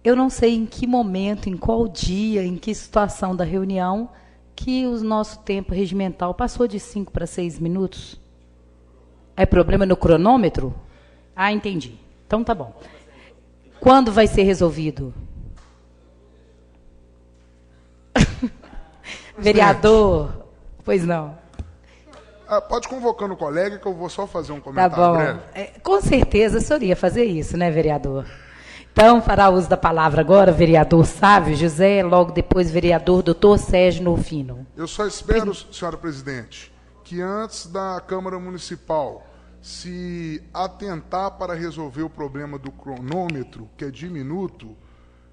Eu não sei em que momento, em qual dia, em que situação da reunião, que o nosso tempo regimental passou de 5 para 6 minutos. É problema no cronômetro? Ah, entendi. Então tá bom. Quando vai ser resolvido? Vereador, pois não. Pode convocando o colega, que eu vou só fazer um comentário tá bom. breve. Com certeza o senhor ia fazer isso, né, vereador? Então, fará uso da palavra agora, vereador Sávio José, logo depois, vereador doutor Sérgio Nofino. Eu só espero, senhora presidente, que antes da Câmara Municipal se atentar para resolver o problema do cronômetro, que é diminuto,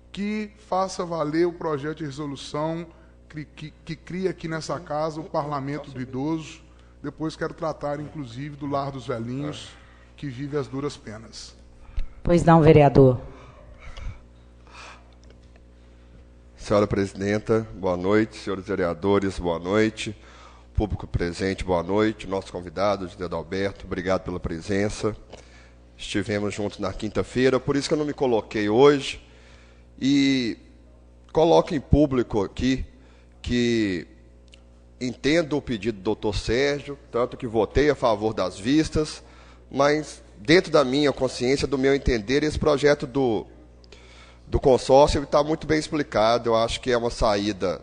que faça valer o projeto de resolução que cria aqui nessa casa o Parlamento do Idoso. Depois quero tratar, inclusive, do Lar dos Velhinhos, que vive as duras penas. Pois não, vereador. Senhora presidenta, boa noite. Senhores vereadores, boa noite. Público presente, boa noite. Nosso convidado, José Adalberto, obrigado pela presença. Estivemos juntos na quinta-feira, por isso que eu não me coloquei hoje. E coloco em público aqui que entendo o pedido do doutor Sérgio, tanto que votei a favor das vistas, mas dentro da minha consciência, do meu entender, esse projeto do consórcio está muito bem explicado. Eu acho que é uma saída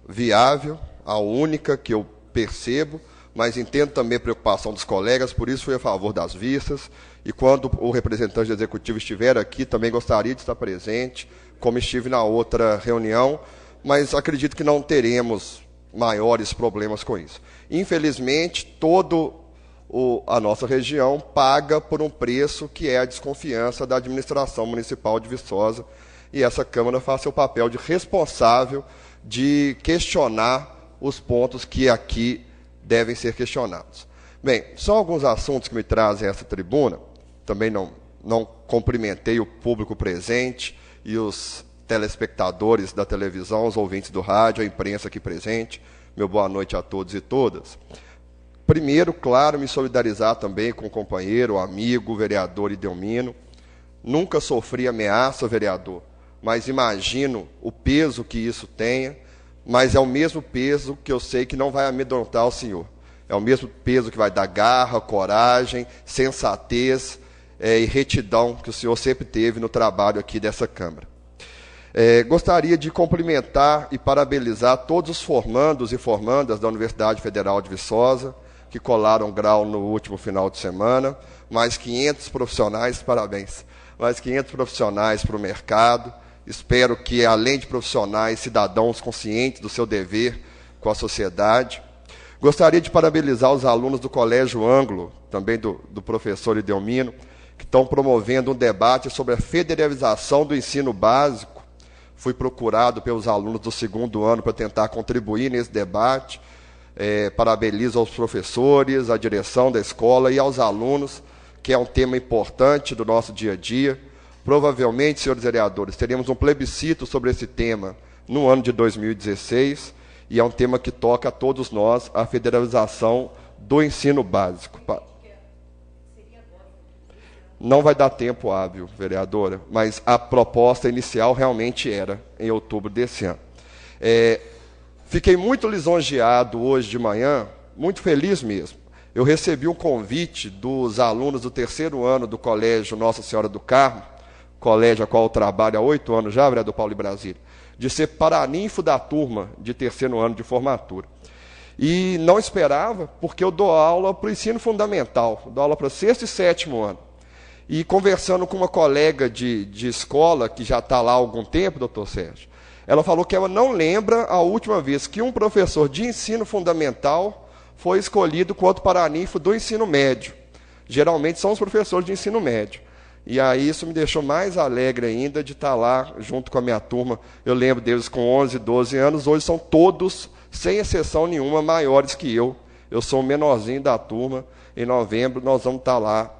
viável, a única que eu percebo, mas entendo também a preocupação dos colegas, por isso fui a favor das vistas, e quando o representante do Executivo estiver aqui, também gostaria de estar presente, como estive na outra reunião, mas acredito que não teremos maiores problemas com isso. Infelizmente, toda a nossa região paga por um preço que é a desconfiança da administração municipal de Viçosa, e essa Câmara faz seu papel de responsável de questionar os pontos que aqui devem ser questionados. Bem, são alguns assuntos que me trazem a essa tribuna. Também não cumprimentei o público presente e os telespectadores da televisão, os ouvintes do rádio, a imprensa aqui presente. Meu boa noite a todos e todas. Primeiro, claro, me solidarizar também com o companheiro, o amigo, o vereador Idelmino. Nunca sofri ameaça, vereador, mas imagino o peso que isso tenha, mas é o mesmo peso que eu sei que não vai amedrontar o senhor. É o mesmo peso que vai dar garra, coragem, sensatez e retidão que o senhor sempre teve no trabalho aqui dessa Câmara. Gostaria de cumprimentar e parabenizar todos os formandos e formandas da Universidade Federal de Viçosa, que colaram grau no último final de semana, mais 500 profissionais, parabéns, mais 500 profissionais para o mercado. Espero que, além de profissionais, cidadãos conscientes do seu dever com a sociedade. Gostaria de parabenizar os alunos do Colégio Ângulo, também do professor Idelmino, que estão promovendo um debate sobre a federalização do ensino básico. Fui procurado pelos alunos do 2º ano para tentar contribuir nesse debate. Parabenizo aos professores, à direção da escola e aos alunos, que é um tema importante do nosso dia a dia. Provavelmente, senhores vereadores, teremos um plebiscito sobre esse tema no ano de 2016, e é um tema que toca a todos nós, a federalização do ensino básico. Não vai dar tempo hábil, vereadora, mas a proposta inicial realmente era em outubro desse ano. Fiquei muito lisonjeado hoje de manhã, muito feliz mesmo. Eu recebi um convite dos alunos do 3º ano do Colégio Nossa Senhora do Carmo, colégio a qual eu trabalho há 8 anos já, vereador Paulo e Brasília, de ser paraninfo da turma de 3º ano de formatura. E não esperava, porque eu dou aula para o ensino fundamental, dou aula para 6º e 7º ano. E conversando com uma colega de escola, que já está lá há algum tempo, doutor Sérgio, ela falou que ela não lembra a última vez que um professor de ensino fundamental foi escolhido quanto paraninfo do ensino médio. Geralmente são os professores de ensino médio. E aí isso me deixou mais alegre ainda de estar lá junto com a minha turma. Eu lembro deles com 11, 12 anos, hoje são todos, sem exceção nenhuma, maiores que eu. Eu sou o menorzinho da turma. Em novembro nós vamos estar lá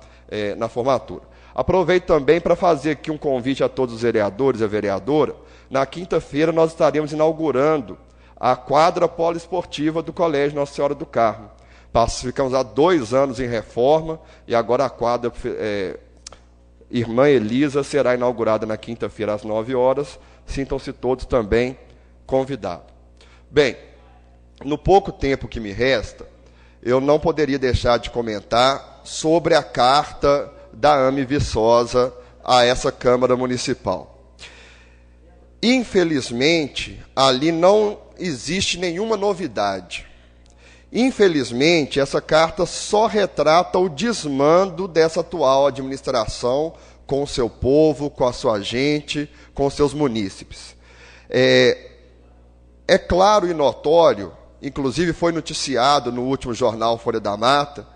na formatura. Aproveito também para fazer aqui um convite a todos os vereadores e a vereadora. Na quinta-feira nós estaremos inaugurando a quadra poliesportiva do Colégio Nossa Senhora do Carmo. Ficamos há 2 anos em reforma e agora a quadra Irmã Elisa será inaugurada na quinta-feira às 9 horas. Sintam-se todos também convidados. Bem, no pouco tempo que me resta, eu não poderia deixar de comentar sobre a carta da AME Viçosa a essa Câmara Municipal. Infelizmente, ali não existe nenhuma novidade. Infelizmente, essa carta só retrata o desmando dessa atual administração com o seu povo, com a sua gente, com os seus munícipes. É claro e notório, inclusive foi noticiado no último jornal Folha da Mata,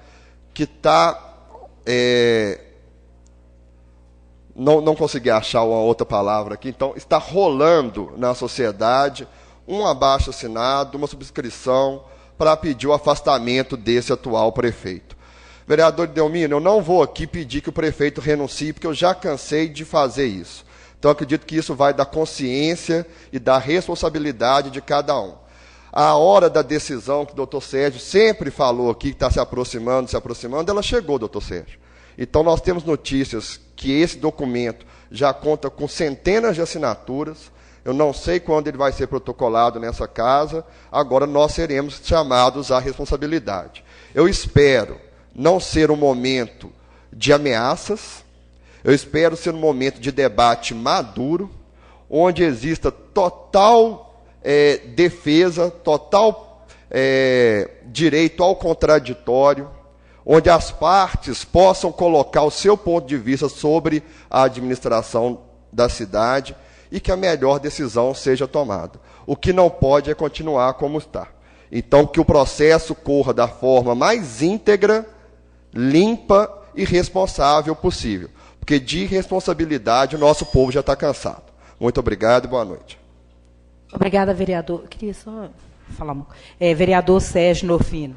que está... Não consegui achar uma outra palavra aqui, então está rolando na sociedade um abaixo-assinado, uma subscrição para pedir o afastamento desse atual prefeito. Vereador Idelmino, eu não vou aqui pedir que o prefeito renuncie, porque eu já cansei de fazer isso. Então, acredito que isso vai da consciência e da responsabilidade de cada um. A hora da decisão que o doutor Sérgio sempre falou aqui, que está se aproximando, ela chegou, doutor Sérgio. Então, nós temos notícias que esse documento já conta com centenas de assinaturas. Eu não sei quando ele vai ser protocolado nessa casa. Agora nós seremos chamados à responsabilidade. Eu espero não ser um momento de ameaças. Eu espero ser um momento de debate maduro, onde exista total defesa, total direito ao contraditório, onde as partes possam colocar o seu ponto de vista sobre a administração da cidade e que a melhor decisão seja tomada. O que não pode é continuar como está. Então, que o processo corra da forma mais íntegra, limpa e responsável possível. Porque de irresponsabilidade o nosso povo já está cansado. Muito obrigado e boa noite. Obrigada, vereador. Eu queria só falar vereador Sérgio Norfino.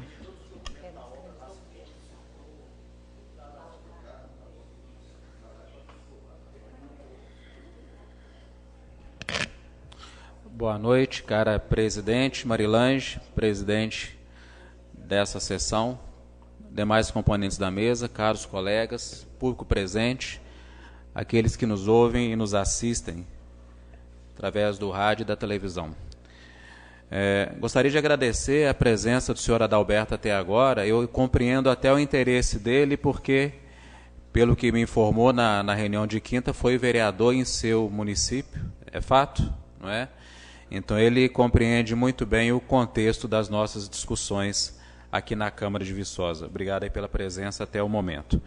Boa noite, cara presidente Marilange, presidente dessa sessão, demais componentes da mesa, caros colegas, público presente, aqueles que nos ouvem e nos assistem através do rádio e da televisão. Gostaria de agradecer a presença do senhor Adalberto até agora. Eu compreendo até o interesse dele, porque, pelo que me informou na reunião de quinta, foi vereador em seu município, é fato, não é? Então ele compreende muito bem o contexto das nossas discussões aqui na Câmara de Viçosa. Obrigado aí pela presença até o momento.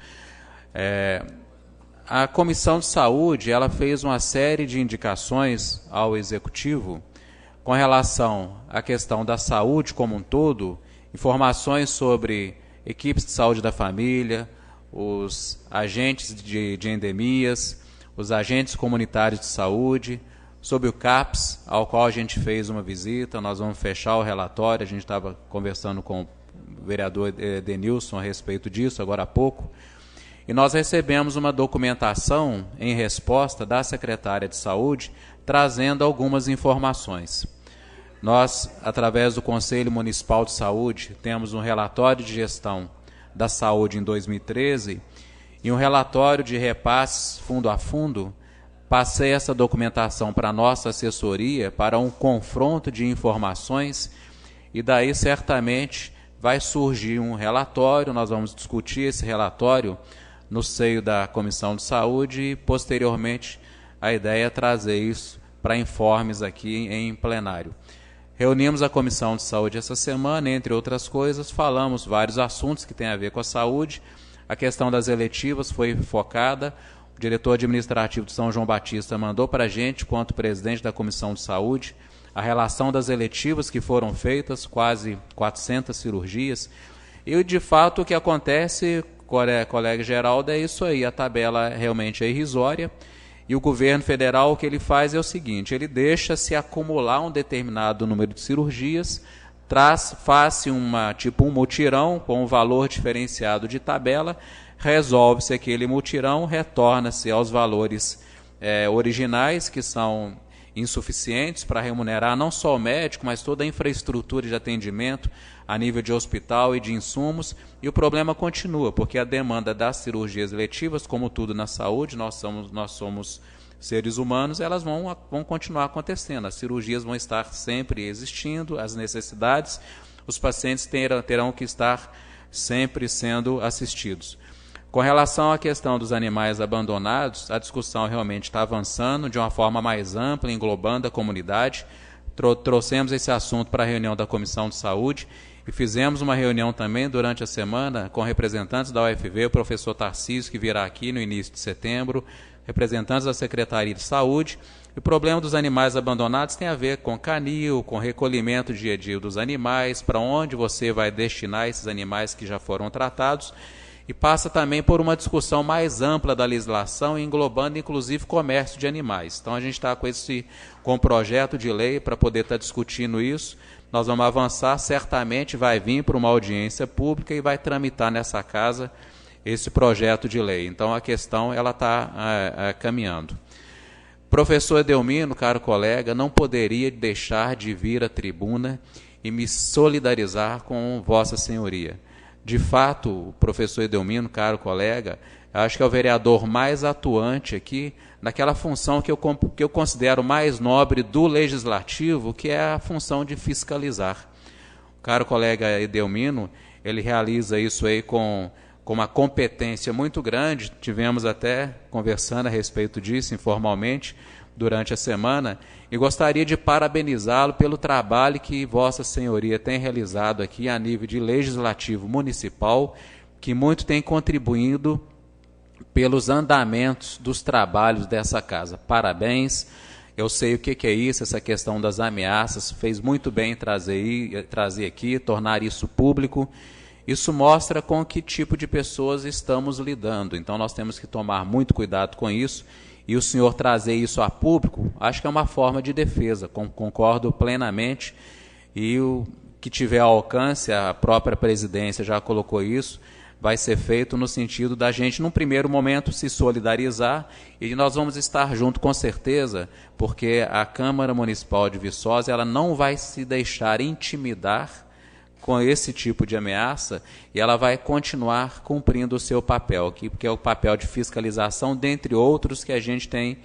A Comissão de Saúde, ela fez uma série de indicações ao Executivo com relação à questão da saúde como um todo, informações sobre equipes de saúde da família, os agentes de endemias, os agentes comunitários de saúde, sobre o CAPS, ao qual a gente fez uma visita. Nós vamos fechar o relatório, a gente estava conversando com o vereador Denilson a respeito disso, agora há pouco, e nós recebemos uma documentação em resposta da secretária de Saúde, trazendo algumas informações. Nós, através do Conselho Municipal de Saúde, temos um relatório de gestão da saúde em 2013 e um relatório de repasses fundo a fundo. Passei essa documentação para a nossa assessoria para um confronto de informações e daí certamente vai surgir um relatório, nós vamos discutir esse relatório no seio da Comissão de Saúde e posteriormente a ideia é trazer isso para informes aqui em plenário. Reunimos a Comissão de Saúde essa semana, entre outras coisas, falamos vários assuntos que têm a ver com a saúde. A questão das eletivas foi focada. O diretor administrativo de São João Batista mandou para a gente, quanto presidente da Comissão de Saúde, a relação das eletivas que foram feitas, quase 400 cirurgias. E, de fato, o que acontece, colega Geraldo, é isso aí. A tabela realmente é irrisória. E o governo federal, o que ele faz é o seguinte: ele deixa se acumular um determinado número de cirurgias, faz um mutirão com um valor diferenciado de tabela, resolve-se aquele mutirão, retorna-se aos valores originais, que são insuficientes para remunerar não só o médico, mas toda a infraestrutura de atendimento a nível de hospital e de insumos, e o problema continua, porque a demanda das cirurgias eletivas, como tudo na saúde, nós somos seres humanos, elas vão continuar acontecendo, as cirurgias vão estar sempre existindo, as necessidades, os pacientes terão que estar sempre sendo assistidos. Com relação à questão dos animais abandonados, a discussão realmente está avançando de uma forma mais ampla, englobando a comunidade. Trouxemos esse assunto para a reunião da Comissão de Saúde e fizemos uma reunião também durante a semana com representantes da UFV, o professor Tarcísio, que virá aqui no início de setembro, representantes da Secretaria de Saúde. E o problema dos animais abandonados tem a ver com canil, com recolhimento dia a dia dos animais, para onde você vai destinar esses animais que já foram tratados, e passa também por uma discussão mais ampla da legislação, englobando inclusive comércio de animais. Então a gente está com um projeto de lei para poder estar discutindo isso. Nós vamos avançar, certamente vai vir para uma audiência pública e vai tramitar nessa casa esse projeto de lei. Então a questão está caminhando. Professor Edelmino, caro colega, não poderia deixar de vir à tribuna e me solidarizar com Vossa Senhoria. De fato, o professor Edelmino, caro colega, acho que é o vereador mais atuante aqui naquela função que eu considero mais nobre do legislativo, que é a função de fiscalizar. O caro colega Edelmino, ele realiza isso aí com uma competência muito grande. Tivemos até conversando a respeito disso informalmente durante a semana, e gostaria de parabenizá-lo pelo trabalho que Vossa Senhoria tem realizado aqui a nível de legislativo municipal, que muito tem contribuído pelos andamentos dos trabalhos dessa casa. Parabéns, eu sei o que é isso, essa questão das ameaças, fez muito bem trazer aqui, tornar isso público. Isso mostra com que tipo de pessoas estamos lidando, então nós temos que tomar muito cuidado com isso. E o senhor trazer isso a público, acho que é uma forma de defesa, concordo plenamente, e o que tiver alcance, a própria presidência já colocou isso, vai ser feito no sentido da gente, num primeiro momento, se solidarizar, e nós vamos estar junto com certeza, porque a Câmara Municipal de Viçosa ela não vai se deixar intimidar com esse tipo de ameaça, e ela vai continuar cumprindo o seu papel, que é o papel de fiscalização, dentre outros que a gente tem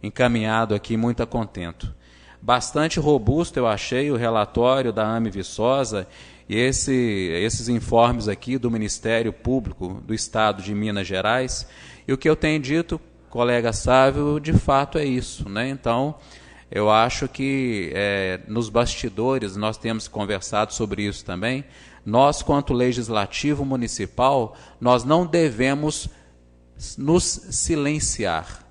encaminhado aqui muito a contento. Bastante robusto eu achei o relatório da AME Viçosa, e esses informes aqui do Ministério Público do Estado de Minas Gerais, e o que eu tenho dito, colega Sávio, de fato é isso, né? Então, eu acho que nos bastidores nós temos conversado sobre isso também. Nós, quanto Legislativo Municipal, nós não devemos nos silenciar,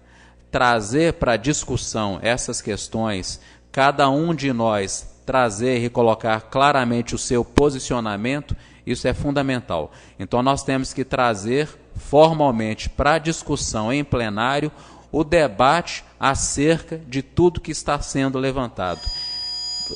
trazer para discussão essas questões, cada um de nós trazer e colocar claramente o seu posicionamento, isso é fundamental. Então nós temos que trazer formalmente para discussão em plenário o debate acerca de tudo que está sendo levantado.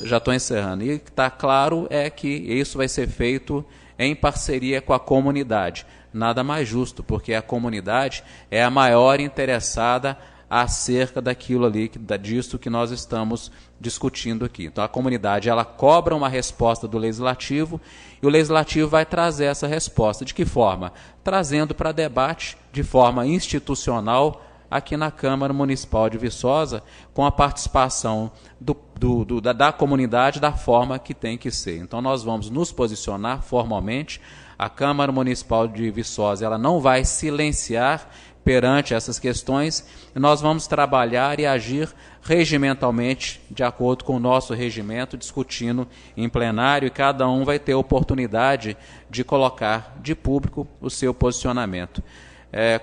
Já estou encerrando. E o que está claro é que isso vai ser feito em parceria com a comunidade. Nada mais justo, porque a comunidade é a maior interessada acerca daquilo ali, disso que nós estamos discutindo aqui. Então a comunidade ela cobra uma resposta do Legislativo e o Legislativo vai trazer essa resposta. De que forma? Trazendo para debate de forma institucional aqui na Câmara Municipal de Viçosa, com a participação da comunidade da forma que tem que ser. Então nós vamos nos posicionar formalmente. A Câmara Municipal de Viçosa ela não vai silenciar perante essas questões, e nós vamos trabalhar e agir regimentalmente, de acordo com o nosso regimento, discutindo em plenário, e cada um vai ter a oportunidade de colocar de público o seu posicionamento.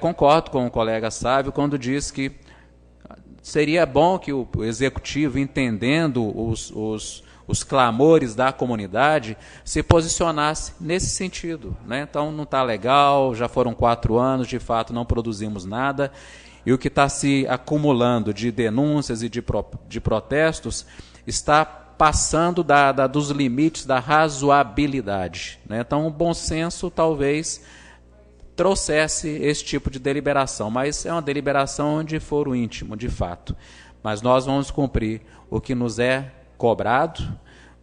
Concordo com o colega Sávio quando diz que seria bom que o Executivo, entendendo os clamores da comunidade, se posicionasse nesse sentido, né? Então não está legal, já foram 4 anos, de fato não produzimos nada, e o que está se acumulando de denúncias e de protestos está passando dos limites da razoabilidade, né? Então o bom senso talvez trouxesse esse tipo de deliberação, mas é uma deliberação de foro íntimo, de fato. Mas nós vamos cumprir o que nos é cobrado,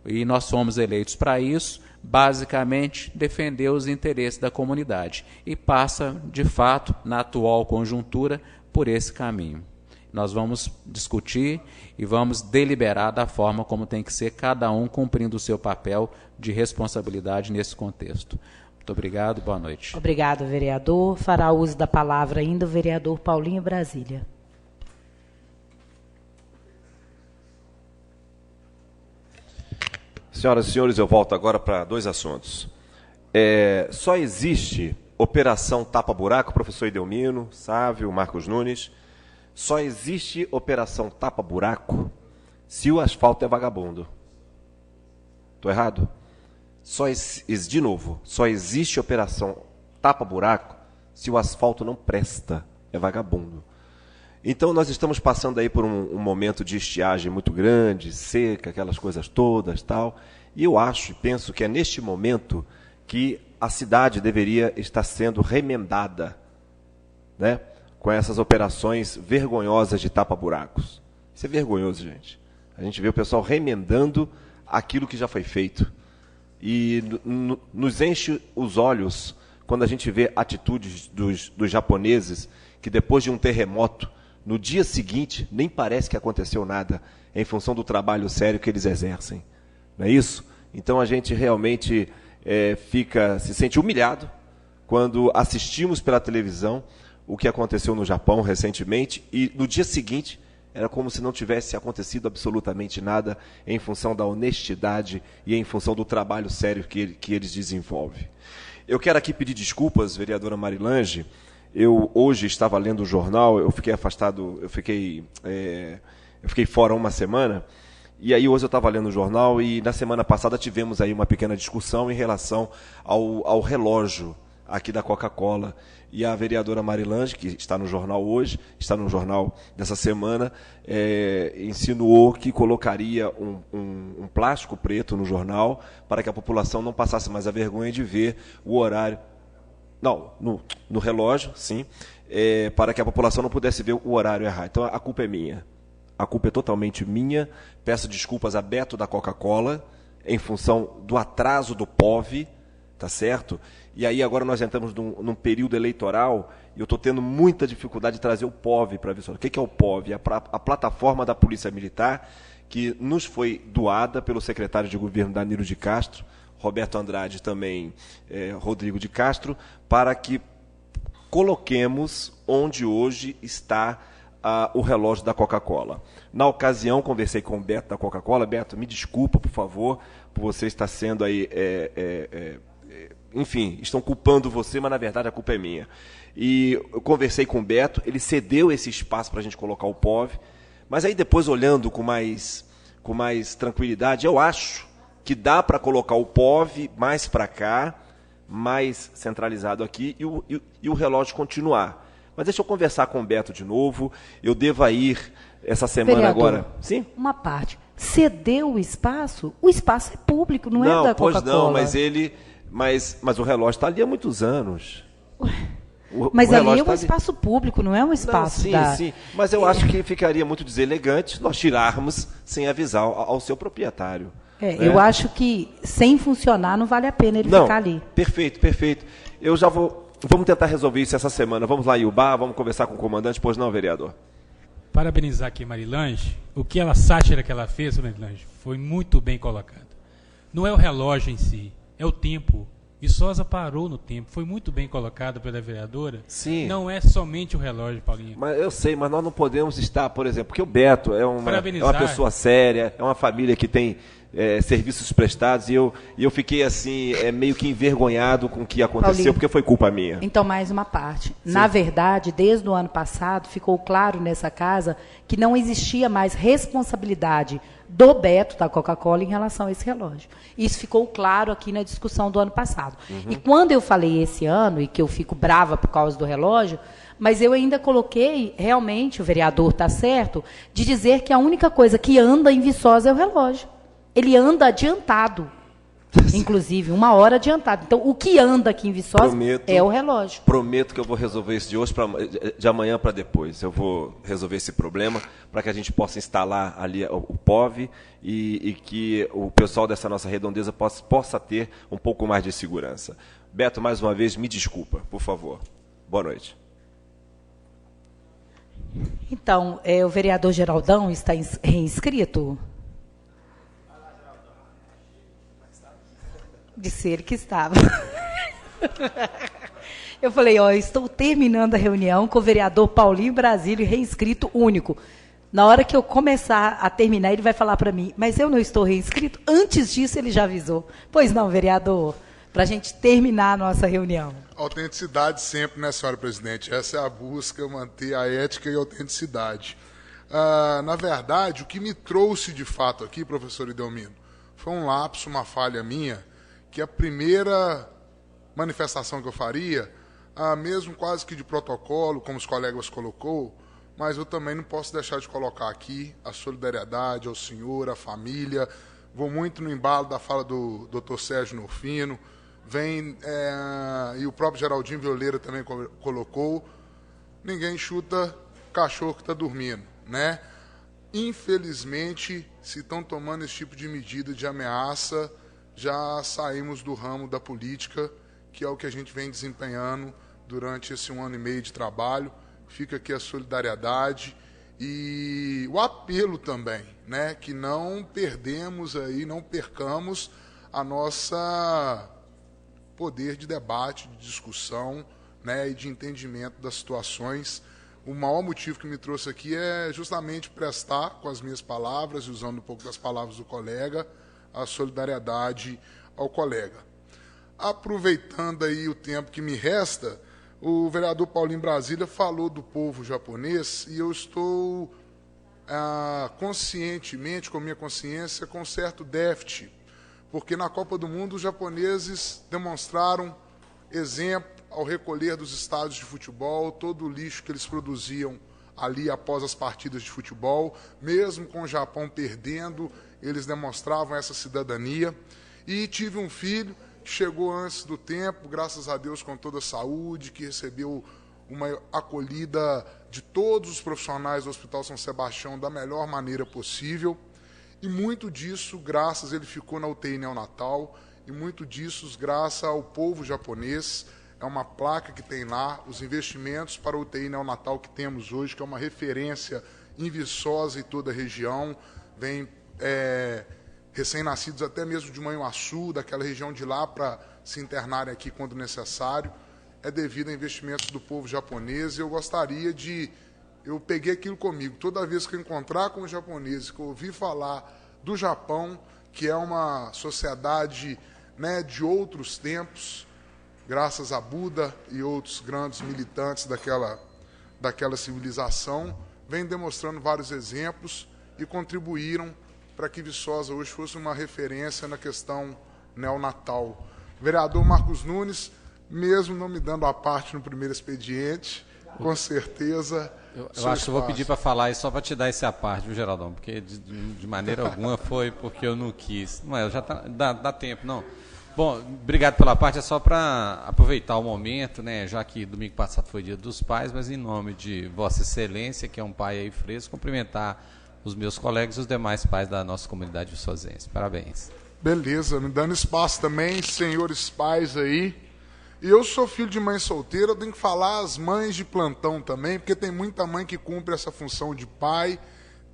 e nós fomos eleitos para isso, basicamente defender os interesses da comunidade, e passa, de fato, na atual conjuntura, por esse caminho. Nós vamos discutir e vamos deliberar da forma como tem que ser, cada um cumprindo o seu papel de responsabilidade nesse contexto. Muito obrigado, boa noite. Obrigado, vereador. Fará uso da palavra ainda o vereador Paulinho Brasília. Senhoras e senhores, eu volto agora para 2 assuntos. Só existe operação tapa-buraco, professor Edelmino, Sávio, Marcos Nunes, só existe operação tapa-buraco se o asfalto é vagabundo. Estou errado? De novo, só existe operação tapa-buraco se o asfalto não presta, é vagabundo. Então nós estamos passando aí por um momento de estiagem muito grande, seca, aquelas coisas todas, tal. E eu acho e penso que é neste momento que a cidade deveria estar sendo remendada, né, com essas operações vergonhosas de tapa-buracos. Isso é vergonhoso, gente. A gente vê o pessoal remendando aquilo que já foi feito. E nos enche os olhos quando a gente vê atitudes dos japoneses que depois de um terremoto, no dia seguinte, nem parece que aconteceu nada, em função do trabalho sério que eles exercem. Não é isso? Então a gente realmente se sente humilhado quando assistimos pela televisão o que aconteceu no Japão recentemente, e no dia seguinte era como se não tivesse acontecido absolutamente nada, em função da honestidade e em função do trabalho sério que eles desenvolvem. Eu quero aqui pedir desculpas, vereadora Marilange. Eu hoje estava lendo o jornal, eu fiquei afastado, eu fiquei fora uma semana, e aí hoje eu estava lendo o jornal, e na semana passada tivemos aí uma pequena discussão em relação ao relógio aqui da Coca-Cola. E a vereadora Marilange, que está no jornal hoje, está no jornal dessa semana, insinuou que colocaria um plástico preto no jornal para que a população não passasse mais a vergonha de ver o horário. Não, no relógio, sim, para que a população não pudesse ver o horário errado. Então, a culpa é minha. A culpa é totalmente minha. Peço desculpas a Beto da Coca-Cola, em função do atraso do POV, tá certo? E aí agora nós entramos num período eleitoral e eu estou tendo muita dificuldade de trazer o POV para a Viçosa. O que é o POV? A plataforma da Polícia Militar, que nos foi doada pelo secretário de governo Danilo de Castro, Roberto Andrade também, Rodrigo de Castro, para que coloquemos onde hoje está o relógio da Coca-Cola. Na ocasião, conversei com o Beto da Coca-Cola. Beto, me desculpa, por favor, por você estar sendo aí... enfim, estão culpando você, mas na verdade a culpa é minha. E eu conversei com o Beto, ele cedeu esse espaço para a gente colocar o POV, mas aí depois, olhando com mais tranquilidade, eu acho que dá para colocar o POV mais para cá, mais centralizado aqui, e o relógio continuar. Mas deixa eu conversar com o Beto de novo. Eu devo ir essa semana, vereador, agora. Sim? Uma parte. Cedeu o espaço? O espaço é público, não é da Coca-Cola. Pois não, mas o relógio está ali há muitos anos. Mas ali é um espaço público, não é um espaço sim. Mas eu acho que ficaria muito deselegante nós tirarmos sem avisar ao seu proprietário. Né? Eu acho que sem funcionar não vale a pena ele ficar ali. Perfeito. Eu já vamos tentar resolver isso essa semana. Vamos lá em Ubá, vamos conversar com o comandante. Pois não, vereador? Parabenizar aqui a Marilange. A sátira que ela fez, Marilange, foi muito bem colocada. Não é o relógio em si, é o tempo. Viçosa parou no tempo, foi muito bem colocado pela vereadora. Sim. Não é somente o relógio, Paulinho. Mas eu sei, mas nós não podemos estar, por exemplo, porque o Beto é uma pessoa séria, é uma família que tem serviços prestados, e eu fiquei assim, meio que envergonhado com o que aconteceu, Paulinho, porque foi culpa minha. Então, mais uma parte. Sim. Na verdade, desde o ano passado, ficou claro nessa casa que não existia mais responsabilidade do Beto, da Coca-Cola, em relação a esse relógio. Isso ficou claro aqui na discussão do ano passado. E quando eu falei esse ano, e que eu fico brava por causa do relógio, mas eu ainda coloquei, realmente, o vereador está certo, de dizer que a única coisa que anda em Viçosa é o relógio. Ele anda adiantado, inclusive, 1 hora adiantado. Então, o que anda aqui em Viçosa é o relógio. Prometo que eu vou resolver isso de amanhã para depois. Eu vou resolver esse problema para que a gente possa instalar ali o POV e que o pessoal dessa nossa redondeza possa ter um pouco mais de segurança. Beto, mais uma vez, me desculpa, por favor. Boa noite. Então, o vereador Geraldão está reinscrito? Disse ele que estava. Eu falei, estou terminando a reunião com o vereador Paulinho Brasílio, reinscrito único. Na hora que eu começar a terminar, ele vai falar para mim, mas eu não estou reinscrito? Antes disso, ele já avisou. Pois não, vereador, para a gente terminar a nossa reunião. Autenticidade sempre, né, senhora presidente? Essa é a busca, manter a ética e a autenticidade. Na verdade, o que me trouxe de fato aqui, professor Idelmino, foi um lapso, uma falha minha, que a primeira manifestação que eu faria, mesmo quase que de protocolo, como os colegas colocou, mas eu também não posso deixar de colocar aqui a solidariedade ao senhor, à família. Vou muito no embalo da fala do Dr. Sérgio Norfino, e o próprio Geraldinho Violeira também colocou, ninguém chuta cachorro que está dormindo, né? Infelizmente, se estão tomando esse tipo de medida de ameaça, já saímos do ramo da política, que é o que a gente vem desempenhando durante esse 1 ano e meio de trabalho. Fica aqui a solidariedade e o apelo também, né, que não percamos a nossa poder de debate, de discussão, né, e de entendimento das situações. O maior motivo que me trouxe aqui é justamente prestar, com as minhas palavras, e usando um pouco das palavras do colega, a solidariedade ao colega. Aproveitando aí o tempo que me resta, o vereador Paulinho Brasília falou do povo japonês e eu estou conscientemente, com minha consciência, com certo déficit, porque na Copa do Mundo os japoneses demonstraram exemplo ao recolher dos estádios de futebol, todo o lixo que eles produziam ali após as partidas de futebol, mesmo com o Japão perdendo, eles demonstravam essa cidadania. E tive um filho que chegou antes do tempo, graças a Deus, com toda a saúde, que recebeu uma acolhida de todos os profissionais do Hospital São Sebastião da melhor maneira possível. E muito disso, graças, ele ficou na UTI neonatal, e muito disso, graças ao povo japonês. É uma placa que tem lá, os investimentos para a UTI neonatal que temos hoje, que é uma referência em Viçosa e toda a região. Vem recém-nascidos até mesmo de Manhuaçu, daquela região de lá, para se internarem aqui quando necessário. É devido a investimentos do povo japonês. E eu gostaria de... Eu peguei aquilo comigo. Toda vez que eu encontrar com os japoneses, que eu ouvi falar do Japão, que é uma sociedade, né, de outros tempos, graças a Buda e outros grandes militantes daquela civilização, vem demonstrando vários exemplos e contribuíram para que Viçosa hoje fosse uma referência na questão neonatal. Vereador Marcos Nunes, mesmo não me dando a parte no primeiro expediente, com certeza... Eu acho que eu vou pedir para falar isso só para te dar esse à parte, viu, Geraldão? Porque de maneira alguma foi porque eu não quis. Não é, já dá tempo, não. Bom, obrigado pela parte, é só para aproveitar o momento, né, já que domingo passado foi Dia dos Pais, mas em nome de Vossa Excelência, que é um pai aí fresco, cumprimentar os meus colegas e os demais pais da nossa comunidade viçosense. Parabéns. Beleza, me dando espaço também, senhores pais aí. E eu sou filho de mãe solteira, eu tenho que falar as mães de plantão também, porque tem muita mãe que cumpre essa função de pai.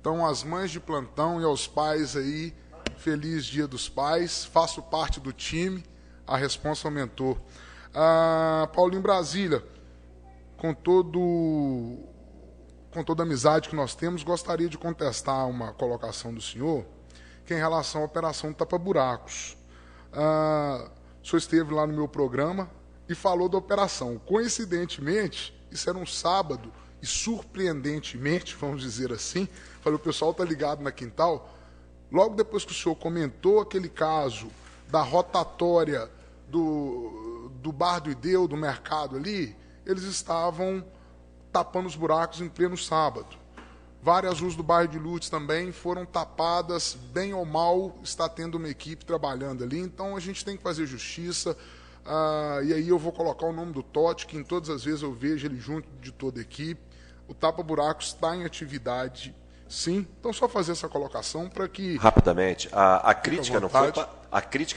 Então, as mães de plantão e aos pais aí, feliz Dia dos Pais. Faço parte do time, a responsa aumentou. Paulinho Brasília, com toda a amizade que nós temos, gostaria de contestar uma colocação do senhor, que é em relação à Operação Tapa Buracos. O senhor esteve lá no meu programa e falou da operação. Coincidentemente, isso era um sábado, e surpreendentemente, vamos dizer assim, falei, o pessoal está ligado na Quintal, logo depois que o senhor comentou aquele caso da rotatória do Bar do Ideu, do mercado ali, eles estavam tapando os buracos em pleno sábado. Várias ruas do bairro de Lourdes também foram tapadas, bem ou mal, está tendo uma equipe trabalhando ali, então a gente tem que fazer justiça. E aí eu vou colocar o nome do Totti, que em todas as vezes eu vejo ele junto de toda a equipe. O tapa-buracos está em atividade, sim. Então, só fazer essa colocação para que... Rapidamente, a crítica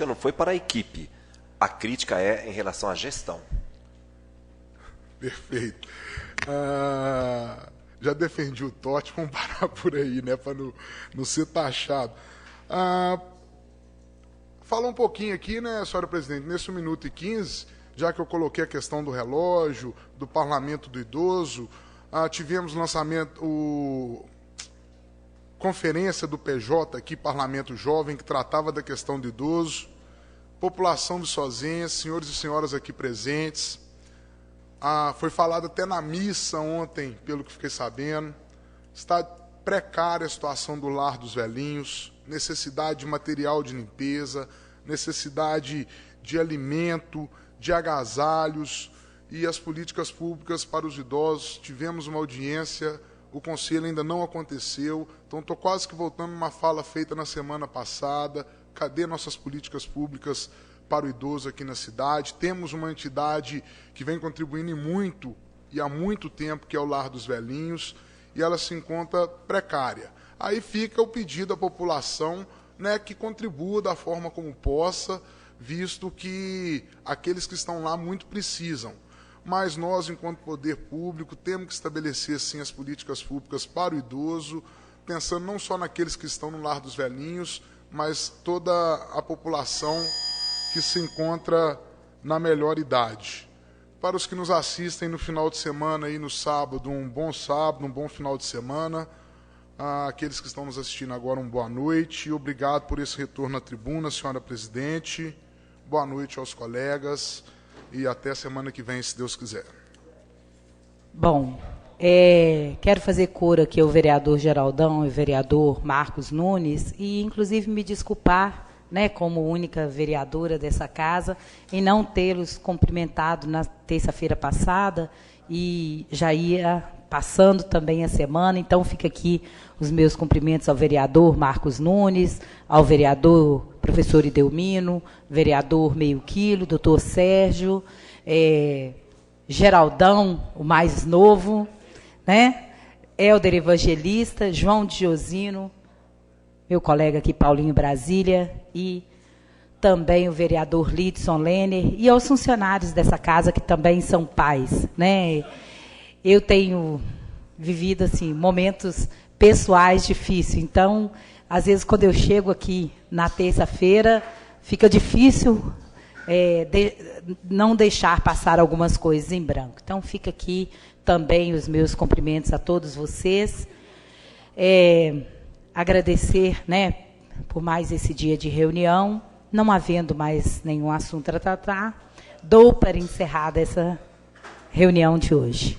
não foi para a equipe. A crítica é em relação à gestão. Perfeito. Já defendi o Totti, vamos parar por aí, né, para não ser taxado. Falar um pouquinho aqui, né, senhora presidente, nesse 1 minuto e 15, já que eu coloquei a questão do relógio, do Parlamento do Idoso, tivemos lançamento, conferência do PJ aqui, Parlamento Jovem, que tratava da questão do idoso, população viçosense, senhores e senhoras aqui presentes, foi falado até na missa ontem, pelo que fiquei sabendo, está precária a situação do lar dos velhinhos, necessidade de material de limpeza, necessidade de alimento, de agasalhos e as políticas públicas para os idosos. Tivemos uma audiência, o conselho ainda não aconteceu, então estou quase que voltando numa fala feita na semana passada. Cadê nossas políticas públicas para o idoso aqui na cidade? Temos uma entidade que vem contribuindo muito e há muito tempo, que é o Lar dos Velhinhos, e ela se encontra precária. Aí fica o pedido à população, né, que contribua da forma como possa, visto que aqueles que estão lá muito precisam. Mas nós, enquanto poder público, temos que estabelecer, sim, as políticas públicas para o idoso, pensando não só naqueles que estão no Lar dos Velhinhos, mas toda a população que se encontra na melhor idade. Para os que nos assistem no final de semana, e no sábado, um bom final de semana. Aqueles que estão nos assistindo agora, uma boa noite. Obrigado por esse retorno à tribuna, senhora presidente. Boa noite aos colegas e até semana que vem, se Deus quiser. Bom, quero fazer coro aqui ao vereador Geraldão e ao vereador Marcos Nunes e, inclusive, me desculpar, né, como única vereadora dessa casa, em não tê-los cumprimentado na terça-feira passada e já ia passando também a semana, então fica aqui os meus cumprimentos ao vereador Marcos Nunes, ao vereador professor Idelmino, vereador Meio Quilo, doutor Sérgio, Geraldão, o mais novo, né? Helder Evangelista, João Diosino, meu colega aqui, Paulinho Brasília, e também o vereador Lidson Lenner, e aos funcionários dessa casa, que também são pais, né? Eu tenho vivido, assim, momentos pessoais difíceis, então, às vezes, quando eu chego aqui na terça-feira, fica difícil não deixar passar algumas coisas em branco. Então, fica aqui também os meus cumprimentos a todos vocês. Agradecer, né, por mais esse dia de reunião. Não havendo mais nenhum assunto a tratar, dou para encerrada essa reunião de hoje.